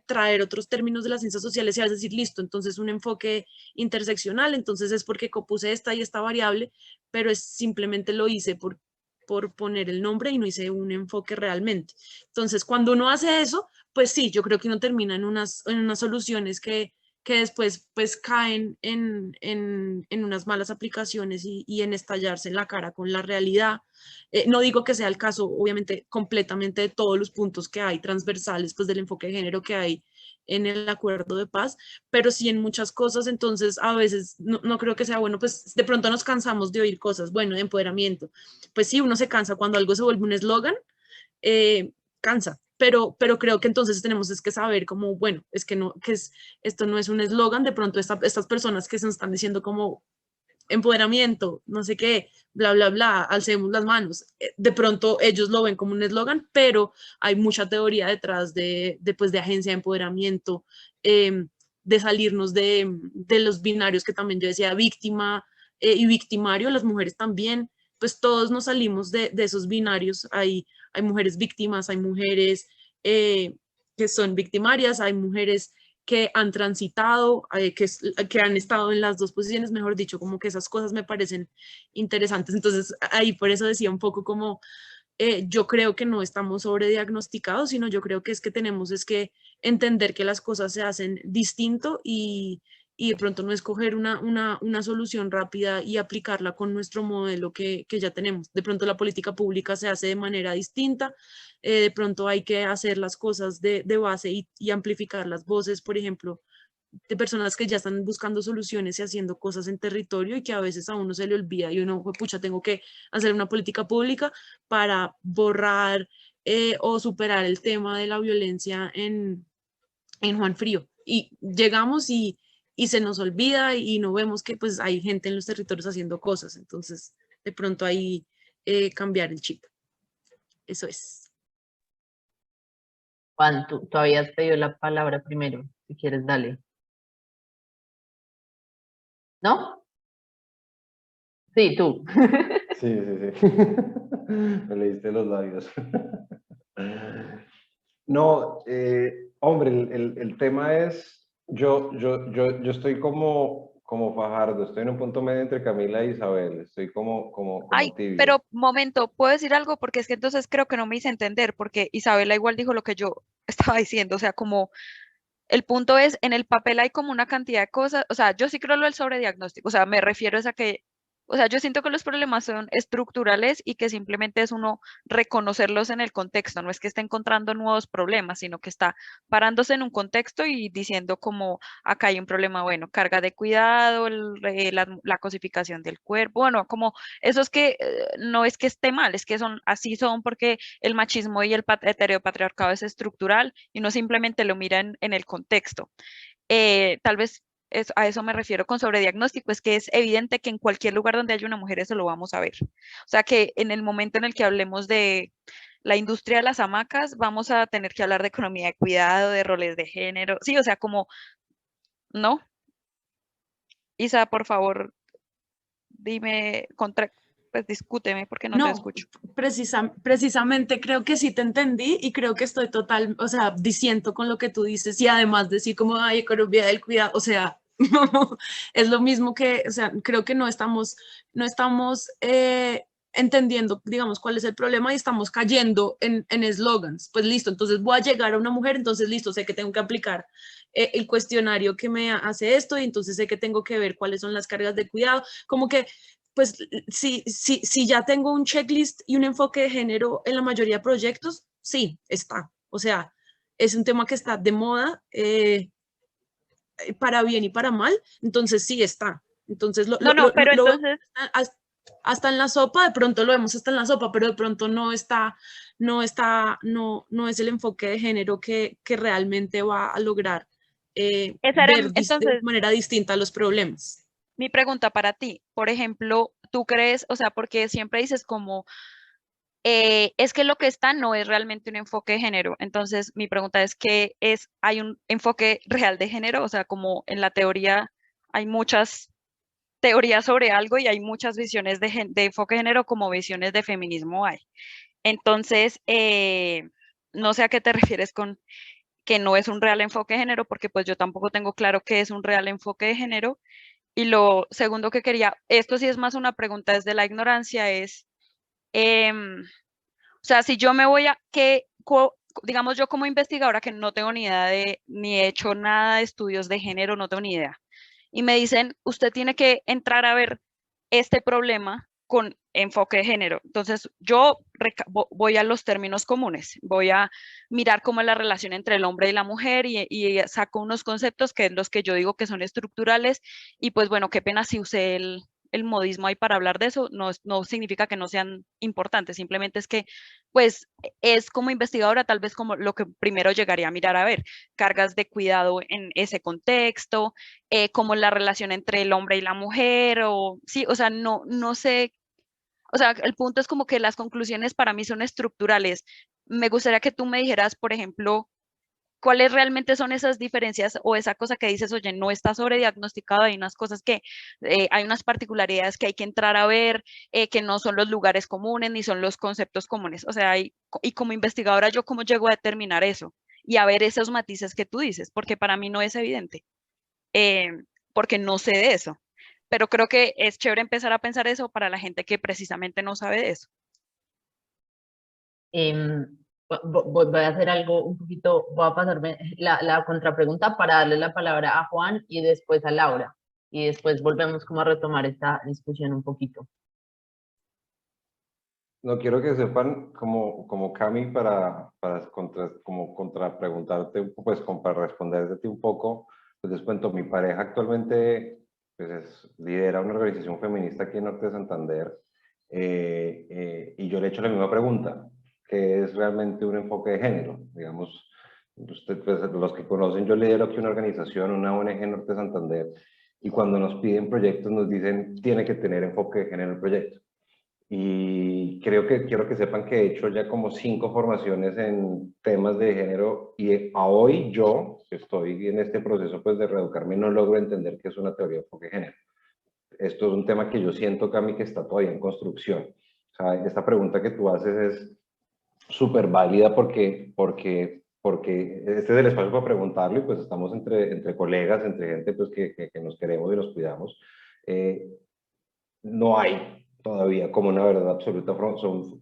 traer otros términos de las ciencias sociales y a decir, listo, entonces un enfoque interseccional, entonces es porque compuse esta y esta variable, pero es simplemente lo hice por poner el nombre y no hice un enfoque realmente. Entonces, cuando uno hace eso, pues sí, yo creo que uno termina en unas soluciones que después pues caen en unas malas aplicaciones y en estallarse en la cara con la realidad. No digo que sea el caso, obviamente, completamente de todos los puntos que hay transversales pues, del enfoque de género que hay en el acuerdo de paz, pero sí en muchas cosas, entonces a veces no creo que sea bueno, pues de pronto nos cansamos de oír cosas, bueno, de empoderamiento, pues sí, uno se cansa cuando algo se vuelve un eslogan, cansa, pero creo que entonces tenemos es que saber como, bueno, es que no, esto no es un eslogan, de pronto estas personas que se nos están diciendo como empoderamiento, no sé qué, bla, bla, bla, alcemos las manos. De pronto ellos lo ven como un eslogan, pero hay mucha teoría detrás pues, de agencia de empoderamiento, de salirnos de los binarios que también yo decía, víctima y victimario, las mujeres también, pues todos nos salimos de esos binarios. Hay mujeres víctimas, hay mujeres que son victimarias, hay mujeres que han transitado, que han estado en las dos posiciones, mejor dicho, como que esas cosas me parecen interesantes. Entonces, ahí por eso decía un poco como, yo creo que no estamos sobrediagnosticados, sino yo creo que es que tenemos es que entender que las cosas se hacen distinto y de pronto no escoger una solución rápida y aplicarla con nuestro modelo que ya tenemos. De pronto la política pública se hace de manera distinta, de pronto hay que hacer las cosas de base y amplificar las voces, por ejemplo, de personas que ya están buscando soluciones y haciendo cosas en territorio y que a veces a uno se le olvida y uno, pucha, tengo que hacer una política pública para borrar o superar el tema de la violencia en Juan Frío. Y llegamos y se nos olvida y no vemos que pues hay gente en los territorios haciendo cosas. Entonces, de pronto ahí cambiar el chip. Eso es. Juan, tú habías pedido la palabra primero. Si quieres, dale. ¿No? Sí, tú. Sí, sí, sí. Me leíste los labios. No, hombre, el tema es Yo estoy como Fajardo, estoy en un punto medio entre Camila e Isabel, estoy como Ay, tibio. pero momento, ¿puedo decir algo? Porque es que entonces creo que no me hice entender, porque Isabela igual dijo lo que yo estaba diciendo, o sea, como el punto es, en el papel hay como una cantidad de cosas, o sea, yo sí creo lo del sobrediagnóstico, o sea, me refiero es a que, o sea, yo siento que los problemas son estructurales y que simplemente es uno reconocerlos en el contexto, no es que esté encontrando nuevos problemas, sino que está parándose en un contexto y diciendo como, acá hay un problema, bueno, carga de cuidado, la cosificación del cuerpo, bueno, como eso es que no es que esté mal, es que son así son porque el machismo y el heteropatriarcado es estructural y no simplemente lo mira en el contexto. Tal vez a eso me refiero con sobrediagnóstico, es que es evidente que en cualquier lugar donde haya una mujer eso lo vamos a ver. O sea que en el momento en el que hablemos de la industria de las hamacas, vamos a tener que hablar de economía de cuidado, de roles de género. Sí, o sea, como, ¿no? Isa, por favor, dime, pues discúteme porque no te No, escucho. precisamente creo que sí te entendí y creo que estoy total, o sea, disiento con lo que tú dices y además decir como, ay, economía del cuidado, o sea, no, es lo mismo que, o sea, creo que no estamos entendiendo, digamos, cuál es el problema y estamos cayendo en eslogans. Pues listo, entonces voy a llegar a una mujer, entonces listo, sé que tengo que aplicar el cuestionario que me hace esto y entonces sé que tengo que ver cuáles son las cargas de cuidado, como que pues si ya tengo un checklist y un enfoque de género en la mayoría de proyectos, sí, está. O sea, es un tema que está de moda para bien y para mal, entonces sí está. Entonces, No, no, pero lo vemos entonces, hasta en la sopa, de pronto lo vemos hasta en la sopa, pero de pronto no es el enfoque de género que realmente va a lograr esa era, ver de entonces, manera distinta los problemas. mi pregunta para ti, por ejemplo, ¿tú crees, o sea, porque siempre dices como, es que lo que está no es realmente un enfoque de género? Entonces, mi pregunta es que hay un enfoque real de género, o sea, como en la teoría hay muchas teorías sobre algo y hay muchas visiones de enfoque de género como visiones de feminismo hay. Entonces, no sé a qué te refieres con que no es un real enfoque de género, porque pues yo tampoco tengo claro qué es un real enfoque de género. Y lo segundo que quería, esto sí es más una pregunta desde la ignorancia, es, o sea, si yo me voy a, digamos yo como investigadora que no tengo ni idea ni he hecho nada de estudios de género, no tengo ni idea, y me dicen, usted tiene que entrar a ver este problema con enfoque de género. Entonces, yo voy a los términos comunes, voy a mirar cómo es la relación entre el hombre y la mujer y saco unos conceptos que es los que yo digo que son estructurales y pues bueno, qué pena si usé el modismo ahí para hablar de eso, no, no significa que no sean importantes, simplemente es que pues es como investigadora tal vez como lo que primero llegaría a mirar a ver, cargas de cuidado en ese contexto, como la relación entre el hombre y la mujer, o sí, o sea, no sé, o sea, el punto es como que las conclusiones para mí son estructurales. Me gustaría que tú me dijeras, por ejemplo, cuáles realmente son esas diferencias o esa cosa que dices, oye, no está sobrediagnosticado, hay unas cosas que, hay unas particularidades que hay que entrar a ver, que no son los lugares comunes ni son los conceptos comunes. O sea, y como investigadora, ¿yo cómo llego a determinar eso? Y a ver esos matices que tú dices, porque para mí no es evidente, eh, porque no sé de eso. Pero creo que es chévere empezar a pensar eso para la gente que precisamente no sabe de eso. Voy a hacer algo un poquito, voy a pasarme la contrapregunta para darle la palabra a Juan y después a Laura. Y después volvemos como a retomar esta discusión un poquito. No quiero que sepan como Cami como contrapreguntarte, pues para responderte un poco, pues les cuento, mi pareja actualmente pues lidera una organización feminista aquí en Norte de Santander y yo le he hecho la misma pregunta, ¿qué es realmente un enfoque de género? Digamos, pues, los que conocen, yo lidero aquí una organización, una ONG en Norte de Santander, y cuando nos piden proyectos nos dicen, tiene que tener enfoque de género el proyecto. Y quiero que sepan que he hecho ya como 5 formaciones en temas de género y a hoy yo, que estoy en este proceso pues de reeducarme, no logro entender qué es una teoría de enfoque de género. Esto es un tema que yo siento, Cami, que está todavía en construcción. O sea, esta pregunta que tú haces es súper válida porque porque este es el espacio para preguntarlo y pues estamos entre colegas, entre gente pues que nos queremos y nos cuidamos. No hay todavía como una verdad absoluta,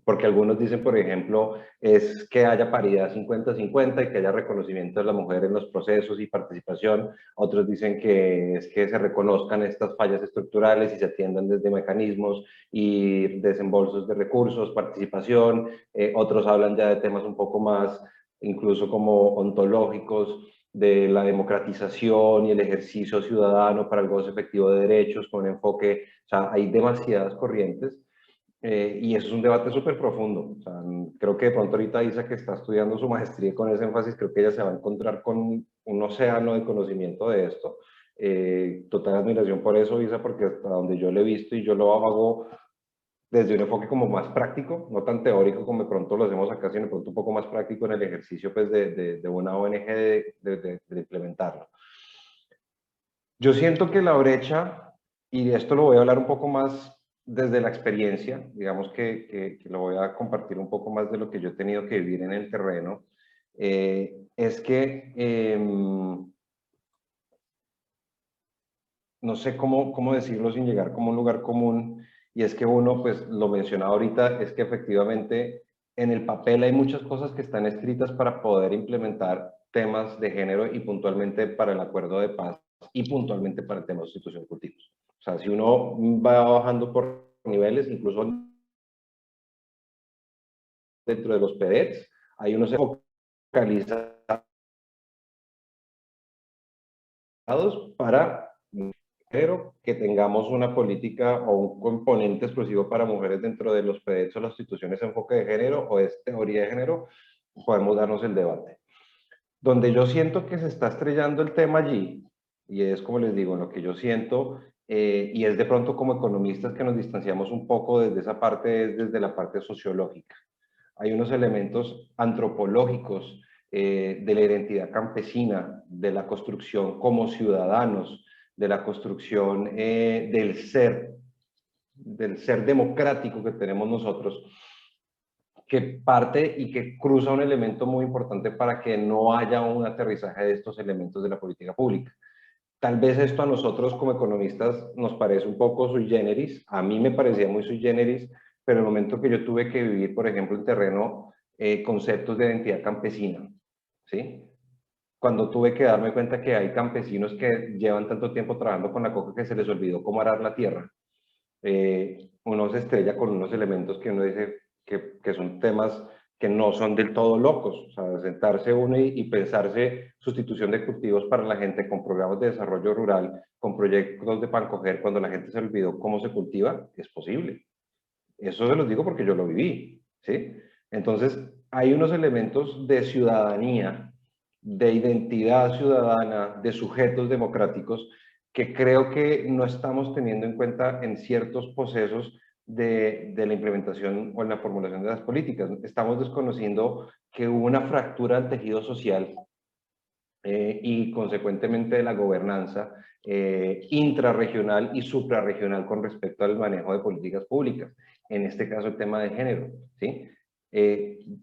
porque algunos dicen, por ejemplo, es que haya paridad 50-50 y que haya reconocimiento de la mujer en los procesos y participación. Otros dicen que es que se reconozcan estas fallas estructurales y se atiendan desde mecanismos y desembolsos de recursos, participación. Otros hablan ya de temas un poco más, incluso como ontológicos, de la democratización y el ejercicio ciudadano para el goce efectivo de derechos con enfoque, o sea, hay demasiadas corrientes y eso es un debate súper profundo. O sea, creo que de pronto ahorita Isa, que está estudiando su maestría con ese énfasis, creo que ella se va a encontrar con un océano de conocimiento de esto. Total admiración por eso, Isa, porque hasta donde yo lo he visto y yo lo hago desde un enfoque como más práctico, no tan teórico como de pronto lo hacemos acá, sino de pronto un poco más práctico en el ejercicio pues, de una ONG de implementarlo. Yo siento que la brecha, y esto lo voy a hablar un poco más desde la experiencia, digamos que lo voy a compartir un poco más de lo que yo he tenido que vivir en el terreno, es que no sé cómo decirlo sin llegar como un lugar común, y es que uno, pues lo mencionaba ahorita, es que efectivamente en el papel hay muchas cosas que están escritas para poder implementar temas de género y puntualmente para el acuerdo de paz y puntualmente para el tema de sustitución de cultivos. O sea, si uno va bajando por niveles, incluso dentro de los PDETs, hay unos focalizados para pero que tengamos una política o un componente exclusivo para mujeres dentro de los PDETs o las instituciones de enfoque de género o es teoría de género, podemos darnos el debate. Donde yo siento que se está estrellando el tema allí, y es como les digo, lo que yo siento, y es de pronto como economistas que nos distanciamos un poco desde esa parte, es desde la parte sociológica. Hay unos elementos antropológicos de la identidad campesina, de la construcción como ciudadanos, de la construcción del ser democrático que tenemos nosotros, que parte y que cruza un elemento muy importante para que no haya un aterrizaje de estos elementos de la política pública. Tal vez esto a nosotros como economistas nos parece un poco sui generis, a mí me parecía muy sui generis, pero el momento que yo tuve que vivir, por ejemplo, en terreno, conceptos de identidad campesina, ¿sí? Cuando tuve que darme cuenta que hay campesinos que llevan tanto tiempo trabajando con la coca que se les olvidó cómo arar la tierra. Uno se estrella con unos elementos que uno dice que son temas que no son del todo locos. O sea, sentarse uno y pensarse sustitución de cultivos para la gente con programas de desarrollo rural, con proyectos de pancoger, cuando la gente se olvidó cómo se cultiva, es posible. Eso se los digo porque yo lo viví, ¿sí? Entonces, hay unos elementos de ciudadanía, de identidad ciudadana, de sujetos democráticos, que creo que no estamos teniendo en cuenta en ciertos procesos de la implementación o en la formulación de las políticas. Estamos desconociendo que hubo una fractura del tejido social y consecuentemente de la gobernanza intrarregional y suprarregional con respecto al manejo de políticas públicas, en este caso el tema de género, ¿sí?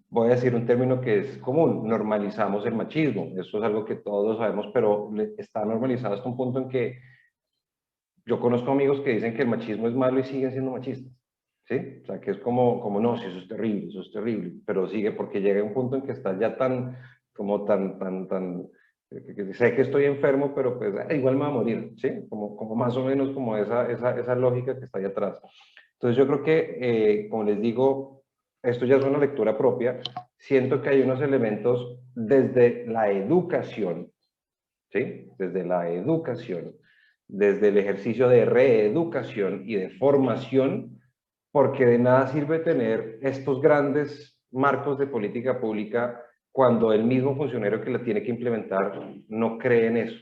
Voy a decir un término que es común, normalizamos el machismo, eso es algo que todos sabemos, pero está normalizado hasta un punto en que yo conozco amigos que dicen que el machismo es malo y siguen siendo machistas, ¿sí? O sea, que es como no, si eso es terrible, pero sigue porque llega un punto en que está ya tan, sé que estoy enfermo, pero pues igual me va a morir, ¿sí? Como más o menos como esa lógica que está ahí atrás. Entonces yo creo que, como les digo, esto ya es una lectura propia, siento que hay unos elementos desde la educación, ¿sí? Desde la educación, desde el ejercicio de reeducación y de formación, porque de nada sirve tener estos grandes marcos de política pública cuando el mismo funcionario que la tiene que implementar no cree en eso,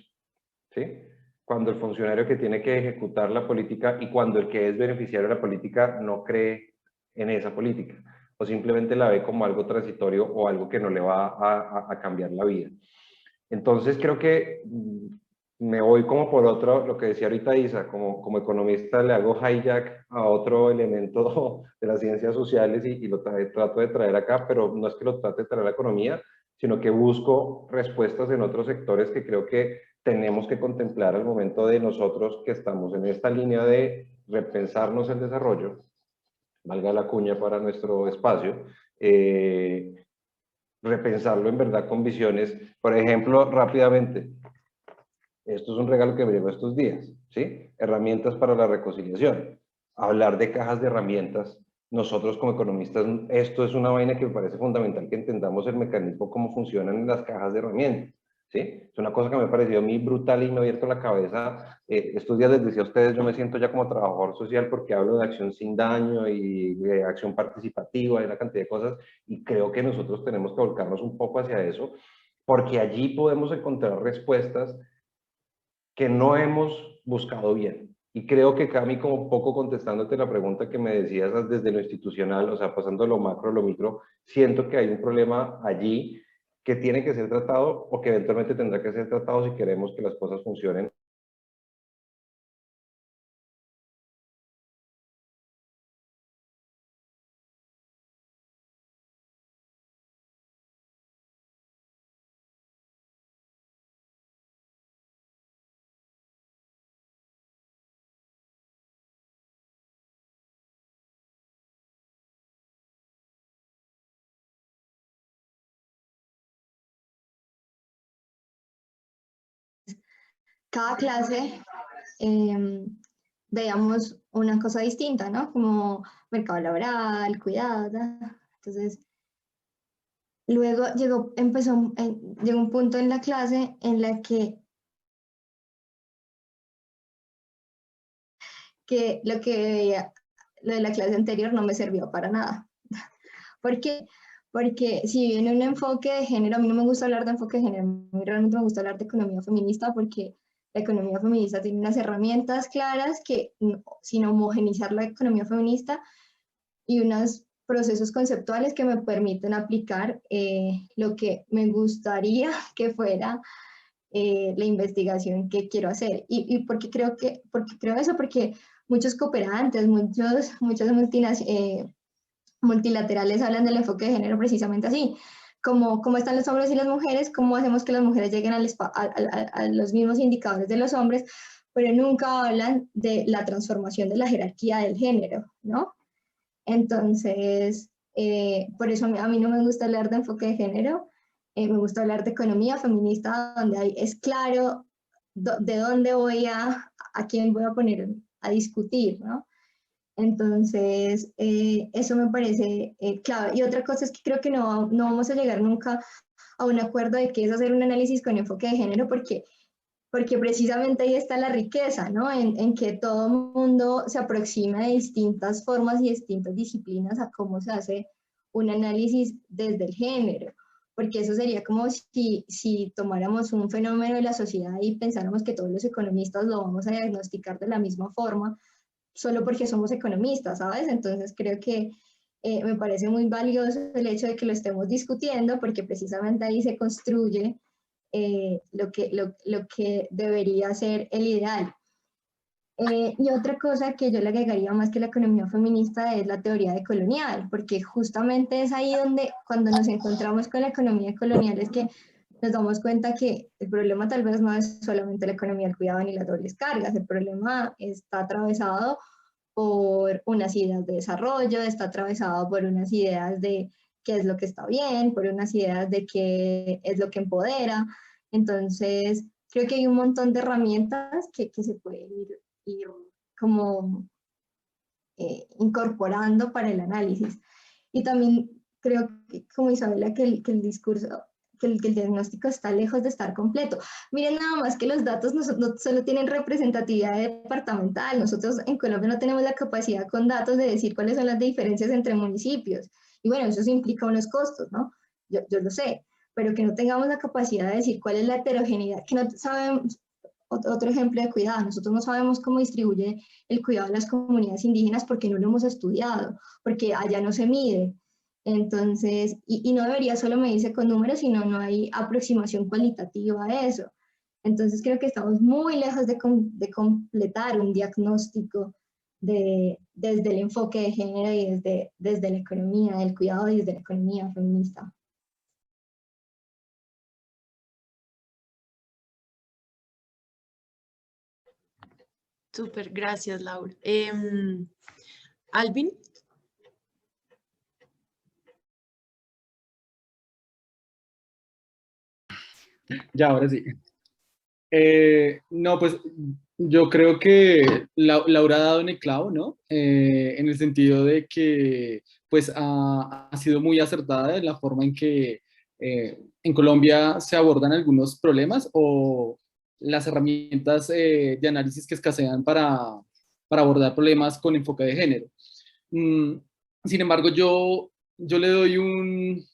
¿sí? Cuando el funcionario que tiene que ejecutar la política y cuando el que es beneficiario de la política no cree en esa política o simplemente la ve como algo transitorio o algo que no le va a cambiar la vida. Entonces creo que me voy como por otro, lo que decía ahorita Isa, como economista le hago hijack a otro elemento de las ciencias sociales y lo trato de traer acá, pero no es que lo trate de traer a la economía, sino que busco respuestas en otros sectores que creo que tenemos que contemplar al momento de nosotros que estamos en esta línea de repensarnos el desarrollo, valga la cuña para nuestro espacio, repensarlo en verdad con visiones. Por ejemplo, rápidamente, esto es un regalo que me llegó estos días, ¿sí? Herramientas para la reconciliación. Hablar de cajas de herramientas. Nosotros como economistas, esto es una vaina que me parece fundamental que entendamos el mecanismo, cómo funcionan las cajas de herramientas, ¿sí? Es una cosa que me ha parecido a mí brutal y me ha abierto la cabeza. Estos días les decía a ustedes, yo me siento ya como trabajador social porque hablo de acción sin daño y de acción participativa y una cantidad de cosas, y creo que nosotros tenemos que volcarnos un poco hacia eso, porque allí podemos encontrar respuestas que no hemos buscado bien. Y creo que Cami, como poco contestándote la pregunta que me decías desde lo institucional, o sea, pasando de lo macro a lo micro, siento que hay un problema allí que tiene que ser tratado o que eventualmente tendrá que ser tratado si queremos que las cosas funcionen. Cada clase veíamos una cosa distinta, ¿no? Como mercado laboral, cuidado, ta. Entonces, luego llegó un punto en la clase en la que lo de la clase anterior no me sirvió para nada. ¿Por qué? Porque si bien un enfoque de género, a mí no me gusta hablar de enfoque de género, a mí realmente me gusta hablar de economía feminista porque la economía feminista tiene unas herramientas claras que, sin homogenizar la economía feminista, y unos procesos conceptuales que me permiten aplicar lo que me gustaría que fuera la investigación que quiero hacer. ¿Y por qué creo eso? Porque muchos cooperantes, muchas multilaterales hablan del enfoque de género precisamente así. Cómo están los hombres y las mujeres, cómo hacemos que las mujeres lleguen a los mismos indicadores de los hombres, pero nunca hablan de la transformación de la jerarquía del género, ¿no? Entonces, por eso a mí no me gusta hablar de enfoque de género, me gusta hablar de economía feminista, donde es claro de dónde a quién voy a poner a discutir, ¿no? Entonces, eso me parece clave. Y otra cosa es que creo que no vamos a llegar nunca a un acuerdo de qué es hacer un análisis con enfoque de género, porque precisamente ahí está la riqueza, ¿no? En que todo el mundo se aproxima de distintas formas y distintas disciplinas a cómo se hace un análisis desde el género, porque eso sería como si tomáramos un fenómeno de la sociedad y pensáramos que todos los economistas lo vamos a diagnosticar de la misma forma, solo porque somos economistas, ¿sabes? Entonces creo que me parece muy valioso el hecho de que lo estemos discutiendo, porque precisamente ahí se construye lo que debería ser el ideal. Y otra cosa que yo le agregaría más que la economía feminista es la teoría decolonial, porque justamente es ahí donde cuando nos encontramos con la economía colonial es que nos damos cuenta que el problema tal vez no es solamente la economía del cuidado ni las dobles cargas, el problema está atravesado por unas ideas de desarrollo, está atravesado por unas ideas de qué es lo que está bien, por unas ideas de qué es lo que empodera. Entonces, creo que hay un montón de herramientas que se pueden ir como incorporando para el análisis. Y también creo, como Isabela, que el discurso, que el diagnóstico está lejos de estar completo. Miren nada más que los datos no solo tienen representatividad departamental. Nosotros en Colombia no tenemos la capacidad con datos de decir cuáles son las diferencias entre municipios. Y bueno, eso implica unos costos, ¿no? Yo lo sé, pero que no tengamos la capacidad de decir cuál es la heterogeneidad, que no sabemos. Otro ejemplo de cuidado, nosotros no sabemos cómo distribuye el cuidado de las comunidades indígenas porque no lo hemos estudiado, porque allá no se mide. Entonces, y no debería solo medirse con números, sino no hay aproximación cualitativa a eso. Entonces creo que estamos muy lejos de completar un diagnóstico desde el enfoque de género y desde la economía del cuidado y desde la economía feminista. Súper, gracias, Laura. Alvin. Ya, ahora sí. No, pues yo creo que Laura ha dado en el clavo, ¿no? En el sentido de que pues ha sido muy acertada en la forma en que en Colombia se abordan algunos problemas o las herramientas de análisis que escasean para abordar problemas con enfoque de género. Mm, Sin embargo, yo le doy un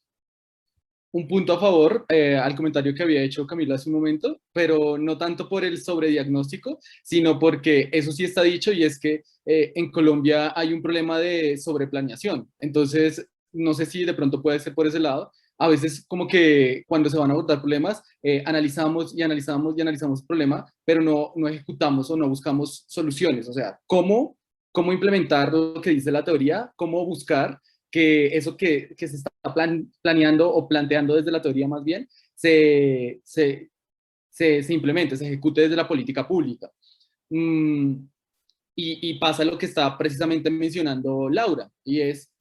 punto a favor al comentario que había hecho Camila hace un momento, pero no tanto por el sobrediagnóstico, sino porque eso sí está dicho y es que en Colombia hay un problema de sobreplaneación. Entonces, no sé si de pronto puede ser por ese lado. A veces como que cuando se van a abordar problemas, analizamos y analizamos y analizamos el problema, pero no ejecutamos o no buscamos soluciones. O sea, cómo implementar lo que dice la teoría, cómo buscar que eso que se está planeando o planteando desde la teoría más bien, se implemente, se ejecute desde la política pública. Mm, y pasa lo que está precisamente mencionando Laura, y es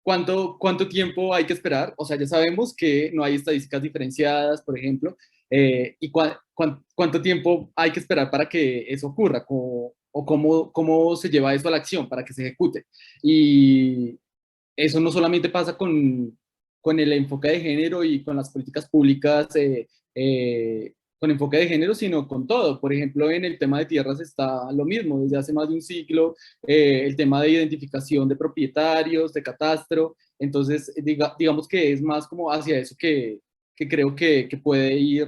cuánto tiempo hay que esperar. O sea, ya sabemos que no hay estadísticas diferenciadas, por ejemplo, y cuánto tiempo hay que esperar para que eso ocurra, o cómo se lleva eso a la acción para que se ejecute. Y eso no solamente pasa con el enfoque de género y con las políticas públicas con enfoque de género, sino con todo. Por ejemplo, en el tema de tierras está lo mismo, desde hace más de un siglo, el tema de identificación de propietarios, de catastro. Entonces, digamos que es más como hacia eso que creo que puede ir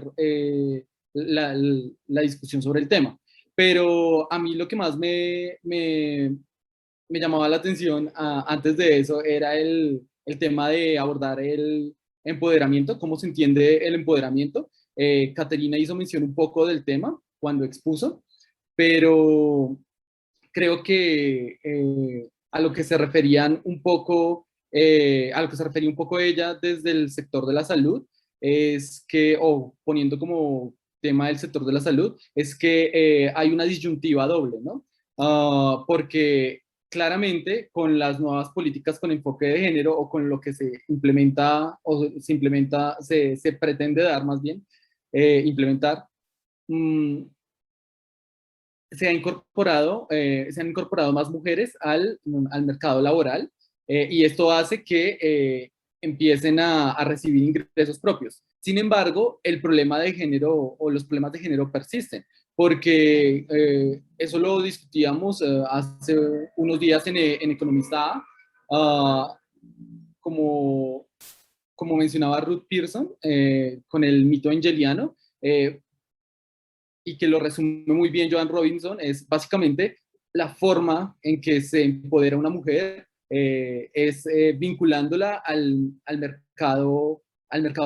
la discusión sobre el tema. Pero a mí lo que más me llamaba la atención antes de eso era el tema de abordar el empoderamiento, cómo se entiende el empoderamiento. Caterina hizo mención un poco del tema cuando expuso, pero creo que a lo que se referían un poco, a lo que se refería un poco ella desde el sector de la salud, es que, o poniendo como tema del sector de la salud, es que hay una disyuntiva doble, ¿no? Porque claramente con las nuevas políticas con enfoque de género o con lo que se implementa o se pretende dar más bien, implementar, mmm, se han incorporado más mujeres al mercado laboral y esto hace que empiecen a recibir ingresos propios. Sin embargo, el problema de género o los problemas de género persisten, porque eso lo discutíamos hace unos días en Economista A, ah, como, como mencionaba Ruth Pearson, con el mito engeliano, y que lo resume muy bien Joan Robinson, es básicamente la forma en que se empodera una mujer es vinculándola al mercado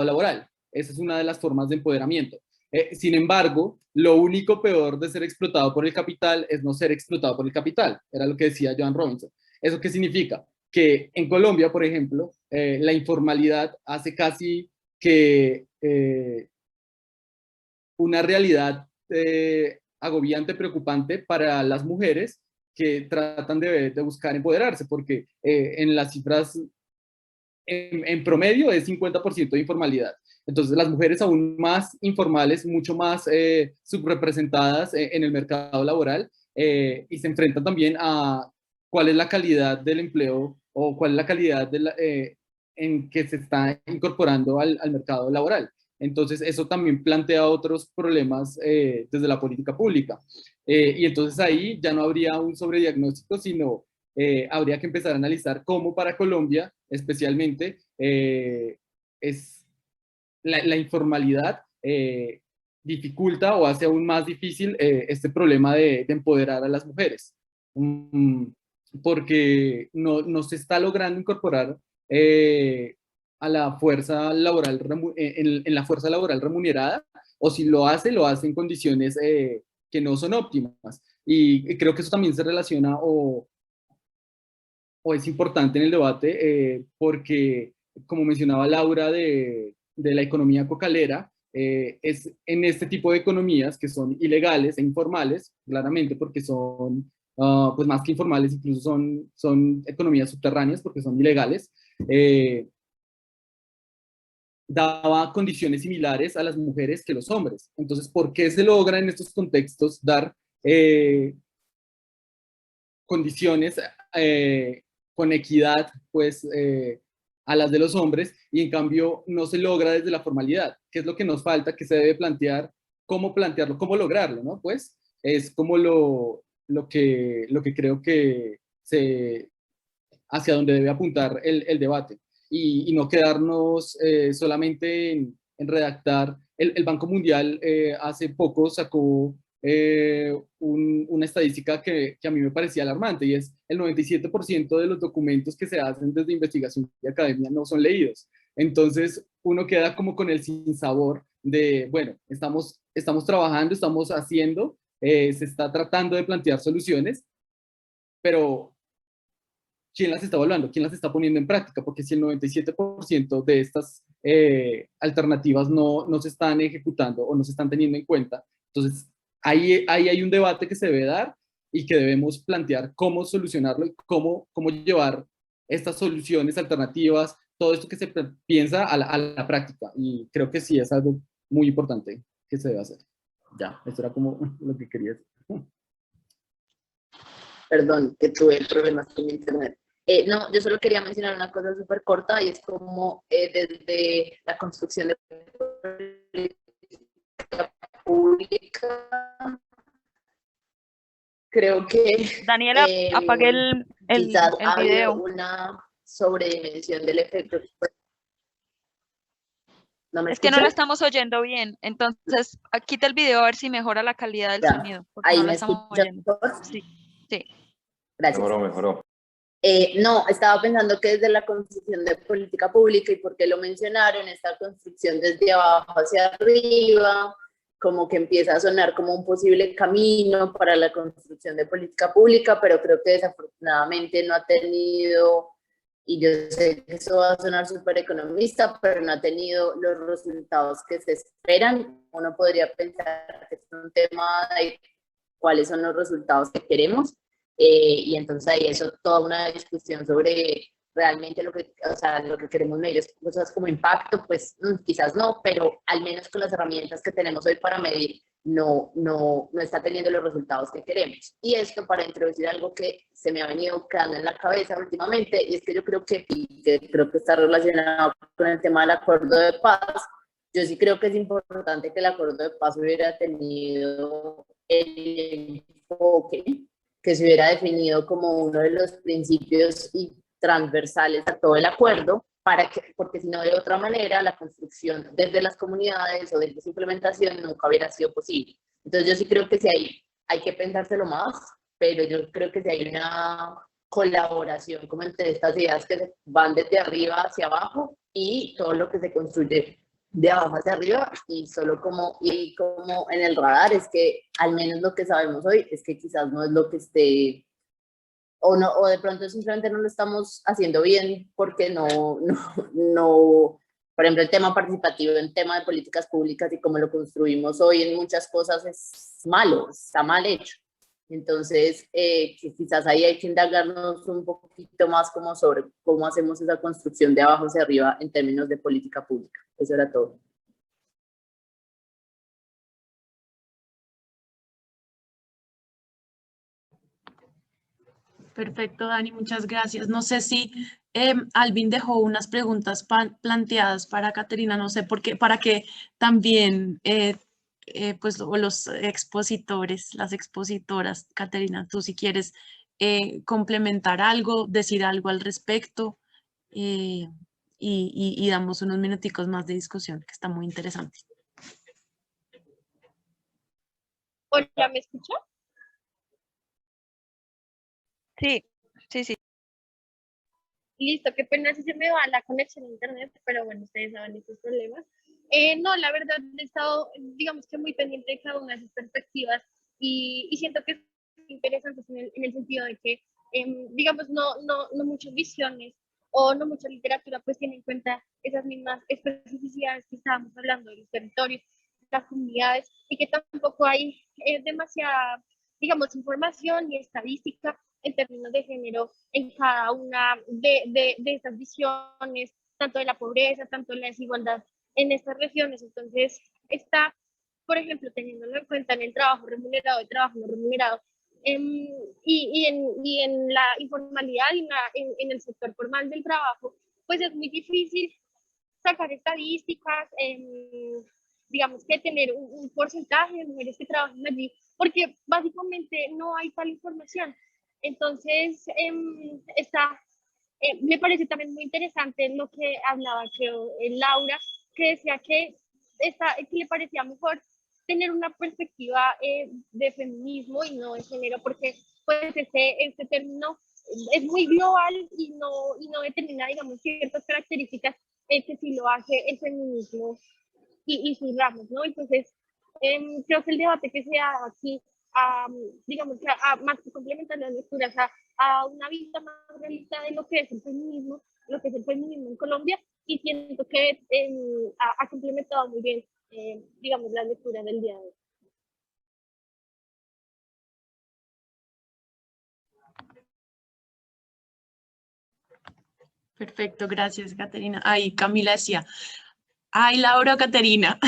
laboral. Esa es una de las formas de empoderamiento. Sin embargo, lo único peor de ser explotado por el capital es no ser explotado por el capital. Era lo que decía Joan Robinson. ¿Eso qué significa? Que en Colombia, por ejemplo, la informalidad hace casi que una realidad agobiante, preocupante para las mujeres que tratan de buscar empoderarse, porque en las cifras, en promedio es 50% de informalidad. Entonces las mujeres aún más informales, mucho más subrepresentadas en el mercado laboral y se enfrentan también a cuál es la calidad del empleo o cuál es la calidad en que se está incorporando al mercado laboral. Entonces, eso también plantea otros problemas desde la política pública. Y entonces ahí ya no habría un sobrediagnóstico, sino habría que empezar a analizar cómo para Colombia, especialmente, es la informalidad dificulta o hace aún más difícil este problema de empoderar a las mujeres. Porque no se está logrando incorporar a la fuerza laboral en la fuerza laboral remunerada, o si lo hace en condiciones que no son óptimas. Y creo que eso también se relaciona o es importante en el debate porque, como mencionaba Laura de la economía cocalera, es en este tipo de economías que son ilegales e informales, claramente porque son, pues más que informales, incluso son economías subterráneas porque son ilegales, daba condiciones similares a las mujeres que los hombres. Entonces, ¿por qué se logra en estos contextos dar condiciones con equidad, pues, a las de los hombres, y en cambio no se logra desde la formalidad? ¿Qué es lo que nos falta? Que se debe plantear, cómo plantearlo, cómo lograrlo, ¿no? Pues es como lo que creo que hacia donde debe apuntar el debate, y no quedarnos solamente en redactar. El Banco Mundial hace poco sacó una estadística que a mí me parecía alarmante, y es el 97% de los documentos que se hacen desde investigación y academia no son leídos. Entonces uno queda como con el sinsabor de, bueno, estamos trabajando, estamos haciendo, se está tratando de plantear soluciones, pero ¿quién las está evaluando? ¿Quién las está poniendo en práctica? Porque si el 97% de estas alternativas no se están ejecutando o no se están teniendo en cuenta, entonces ahí hay un debate que se debe dar y que debemos plantear cómo solucionarlo y cómo llevar estas soluciones alternativas, todo esto que se piensa a la práctica. Y creo que sí es algo muy importante que se debe hacer. Ya, esto era como lo que quería decir. Perdón, que tuve problemas con mi internet. No, yo solo quería mencionar una cosa súper corta, y es como desde la construcción de política pública, creo que Daniela, apague quizás el ha habido video. una sobredimensión del efecto. ¿No me Es que no la escuchan? estamos oyendo bien, entonces quita el video a ver si mejora la calidad del Ya, sonido, porque ahí no la me estamos escuchan oyendo. todos. Sí, sí. Gracias. Mejoró. No, estaba pensando que desde la construcción de política pública, y porque lo mencionaron, esta construcción desde abajo hacia arriba, como que empieza a sonar como un posible camino para la construcción de política pública, pero creo que desafortunadamente no ha tenido, y yo sé que eso va a sonar súper economista, pero no ha tenido los resultados que se esperan. Uno podría pensar que es un tema de cuáles son los resultados que queremos. Y entonces ahí eso, toda una discusión sobre realmente lo que, o sea, lo que queremos medir, cosas como impacto, pues quizás no, pero al menos con las herramientas que tenemos hoy para medir, no está teniendo los resultados que queremos. Y esto para introducir algo que se me ha venido quedando en la cabeza últimamente, y es que yo creo que está relacionado con el tema del acuerdo de paz. Yo sí creo que es importante que el acuerdo de paz hubiera tenido el enfoque que se hubiera definido como uno de los principios y transversales a todo el acuerdo, porque si no, de otra manera, la construcción desde las comunidades o desde su implementación nunca hubiera sido posible. Entonces yo sí creo que sí hay que pensárselo más, pero yo creo que sí hay una colaboración como entre estas ideas que van desde arriba hacia abajo y todo lo que se construye de abajo hacia arriba, y solo como en el radar es que al menos lo que sabemos hoy es que quizás no es lo que esté, o de pronto simplemente no lo estamos haciendo bien porque por ejemplo, el tema participativo, el tema de políticas públicas y cómo lo construimos hoy en muchas cosas es malo, está mal hecho. Entonces, quizás ahí hay que indagarnos un poquito más como sobre cómo hacemos esa construcción de abajo hacia arriba en términos de política pública. Eso era todo. Perfecto, Dani, muchas gracias. No sé si Alvin dejó unas preguntas planteadas para Caterina, no sé por qué, para que también pues los expositores, las expositoras, Caterina, tú si quieres complementar algo, decir algo al respecto, y damos unos minuticos más de discusión, que está muy interesante. Hola, ¿me escucha? Sí, sí, sí. Listo, qué pena si se me va la conexión a internet, pero bueno, ustedes saben estos problemas. No, la verdad he estado, digamos que muy pendiente de cada una de sus perspectivas, y siento que es interesante en el sentido de que, digamos, no muchas visiones o no mucha literatura pues tiene en cuenta esas mismas especificidades que estábamos hablando de los territorios, las comunidades, y que tampoco hay demasiada, digamos, información y estadística en términos de género en cada una de estas visiones, tanto de la pobreza, tanto de la desigualdad en estas regiones. Entonces, está, por ejemplo, teniéndolo en cuenta en el trabajo remunerado, el trabajo no remunerado, y en la informalidad y en el sector formal del trabajo, pues es muy difícil sacar estadísticas, digamos que tener un porcentaje de mujeres que trabajan allí, porque básicamente no hay tal información. Entonces, me parece también muy interesante lo que hablaba, creo, Laura, que decía que le parecía mejor tener una perspectiva de feminismo y no de género, porque pues este término es muy global y no determina, digamos, ciertas características que sí lo hace el feminismo y sus ramas, ¿no? Entonces, creo que el debate que se da aquí, digamos, más que complementar las lecturas, a una vista más realista de lo que es el feminismo, en Colombia, y siento que ha complementado muy bien, digamos, la lectura del día de hoy. Perfecto, gracias, Caterina. Ahí Camila decía, ay, Laura o Caterina,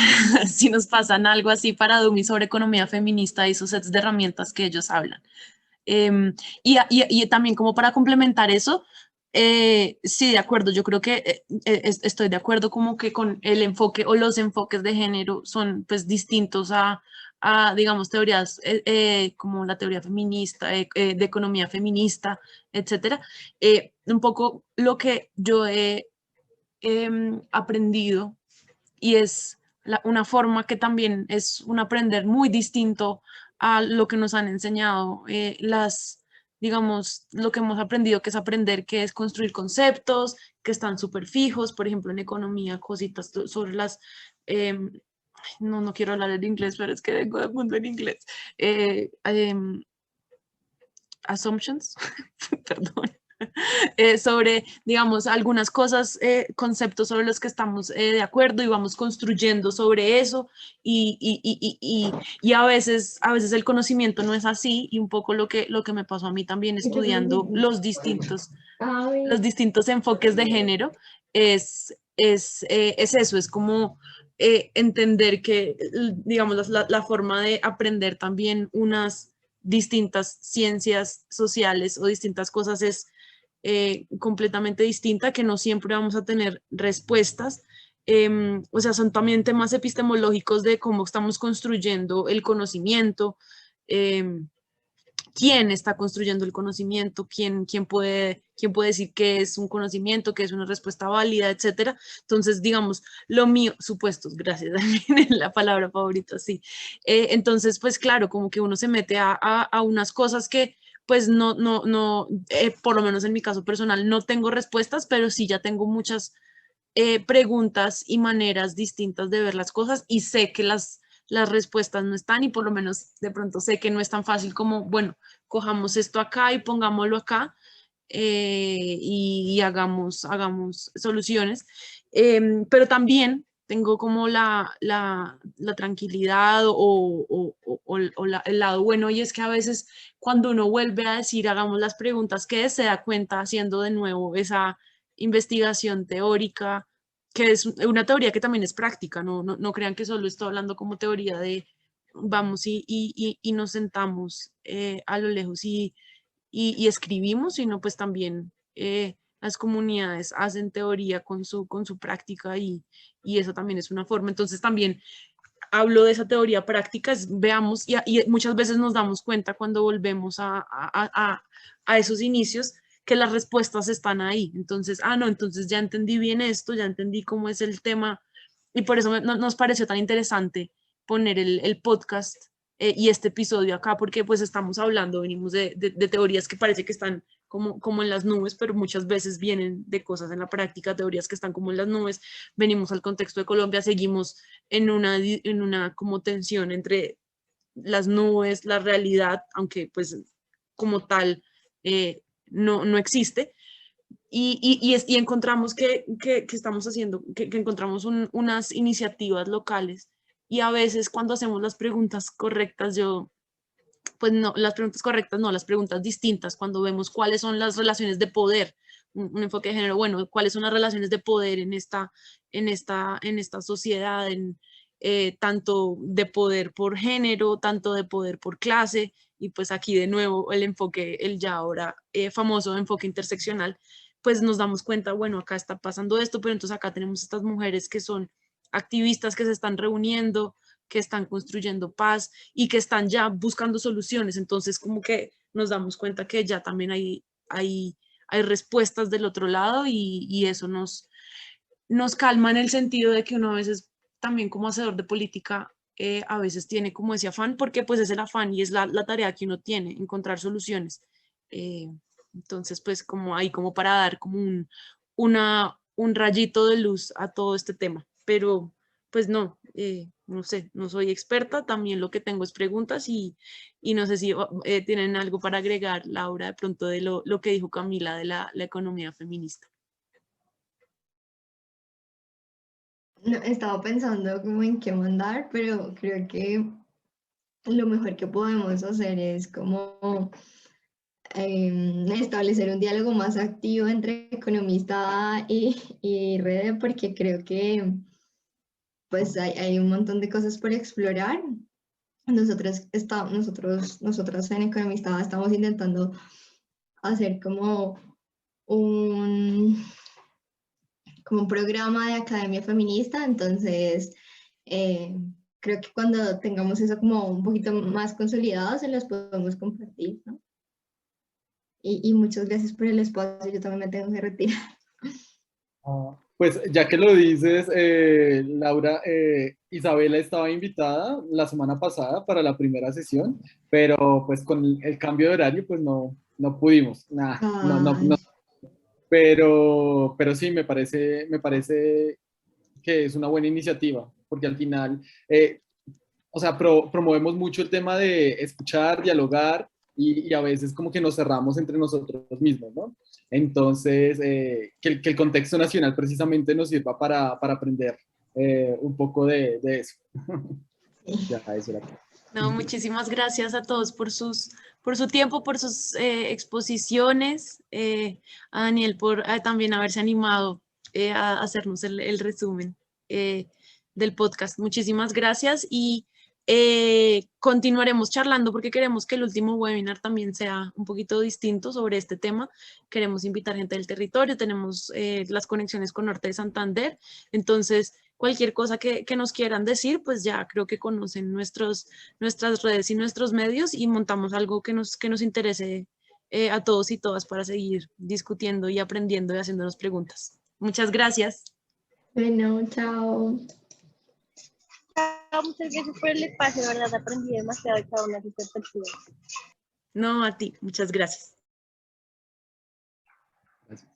si nos pasan algo así para Dumi sobre economía feminista y esos sets de herramientas que ellos hablan. Y también como para complementar eso, sí, de acuerdo, yo creo que estoy de acuerdo como que con el enfoque o los enfoques de género son pues distintos digamos, teorías como la teoría feminista, de economía feminista, etcétera. Un poco lo que yo he aprendido y es una forma que también es un aprender muy distinto a lo que nos han enseñado digamos, lo que hemos aprendido, que es aprender, que es construir conceptos que están súper fijos, por ejemplo, en economía, cositas sobre no quiero hablar en inglés, pero es que vengo del mundo en inglés. Assumptions, perdón. Sobre, digamos, algunas cosas, conceptos sobre los que estamos de acuerdo y vamos construyendo sobre eso y a veces el conocimiento no es así y un poco lo que me pasó a mí también estudiando los distintos enfoques de género es eso, es como entender que, digamos, la forma de aprender también unas distintas ciencias sociales o distintas cosas es completamente distinta, que no siempre vamos a tener respuestas. O sea, son también temas epistemológicos de cómo estamos construyendo el conocimiento, quién está construyendo el conocimiento, quién puede decir que es un conocimiento, que es una respuesta válida, etcétera. Entonces, digamos, lo mío, supuestos, gracias, la palabra favorita, sí. Entonces, pues claro, como que uno se mete a unas cosas que pues no, por lo menos en mi caso personal, no tengo respuestas, pero sí ya tengo muchas preguntas y maneras distintas de ver las cosas y sé que las respuestas no están y por lo menos de pronto sé que no es tan fácil como, bueno, cojamos esto acá y pongámoslo acá y hagamos soluciones. Pero también tengo como la tranquilidad o el lado bueno, y es que a veces cuando uno vuelve a decir hagamos las preguntas que se da cuenta haciendo de nuevo esa investigación teórica, que es una teoría que también es práctica, no crean que solo estoy hablando como teoría de vamos y nos sentamos a lo lejos y escribimos, sino pues también las comunidades hacen teoría con su práctica y eso también es una forma. Entonces también hablo de esa teoría práctica, veamos y muchas veces nos damos cuenta cuando volvemos a esos inicios que las respuestas están ahí. Entonces, no, entonces ya entendí bien esto, ya entendí cómo es el tema y por eso nos pareció tan interesante poner el podcast y este episodio acá, porque pues estamos hablando, venimos de teorías que parece que están como en las nubes, pero muchas veces vienen de cosas en la práctica, teorías que están como en las nubes, venimos al contexto de Colombia, seguimos en una como tensión entre las nubes, la realidad, aunque pues como tal no existe, y encontramos que estamos haciendo, que encontramos unas iniciativas locales y a veces cuando hacemos las preguntas correctas, pues no, las preguntas correctas no, las preguntas distintas, cuando vemos cuáles son las relaciones de poder, un enfoque de género, bueno, cuáles son las relaciones de poder en esta sociedad, tanto de poder por género, tanto de poder por clase, y pues aquí de nuevo el enfoque, el ya ahora famoso enfoque interseccional, pues nos damos cuenta, bueno, acá está pasando esto, pero entonces acá tenemos estas mujeres que son activistas que se están reuniendo, que están construyendo paz y que están ya buscando soluciones. Entonces, como que nos damos cuenta que ya también hay respuestas del otro lado y eso nos calma en el sentido de que uno a veces también como hacedor de política a veces tiene como ese afán, porque pues es el afán y es la tarea que uno tiene, encontrar soluciones. Entonces, pues como ahí como para dar como un rayito de luz a todo este tema, pero pues no, no sé, no soy experta, también lo que tengo es preguntas y no sé si tienen algo para agregar, Laura, de pronto de lo que dijo Camila de la economía feminista. No, estaba pensando como en qué mandar, pero creo que lo mejor que podemos hacer es como establecer un diálogo más activo entre economista y Rede, porque creo que pues hay un montón de cosas por explorar. Nosotros en Economista estamos intentando hacer como un programa de academia feminista, entonces creo que cuando tengamos eso como un poquito más consolidado se los podemos compartir, ¿no? Y muchas gracias por el espacio, yo también me tengo que retirar. Pues ya que lo dices, Laura, Isabela estaba invitada la semana pasada para la primera sesión, pero pues con el cambio de horario pues no pudimos, no. Pero sí, me parece que es una buena iniciativa, porque al final, o sea, promovemos mucho el tema de escuchar, dialogar, y a veces como que nos cerramos entre nosotros mismos, ¿no? Entonces, que el contexto nacional precisamente nos sirva para aprender un poco de eso. Ya, eso era todo. No, muchísimas gracias a todos por su tiempo, por sus exposiciones, a Daniel por también haberse animado a hacernos el resumen del podcast. Muchísimas gracias y continuaremos charlando porque queremos que el último webinar también sea un poquito distinto sobre este tema. Queremos invitar gente del territorio, tenemos las conexiones con Norte de Santander, entonces cualquier cosa que nos quieran decir, pues ya creo que conocen nuestras redes y nuestros medios y montamos algo que nos interese a todos y todas para seguir discutiendo y aprendiendo y haciéndonos preguntas. Muchas gracias. Bueno, chao. Muchas gracias por el espacio, de verdad aprendí demasiado de cada una de sus perspectivas. No, a ti, muchas gracias. Gracias.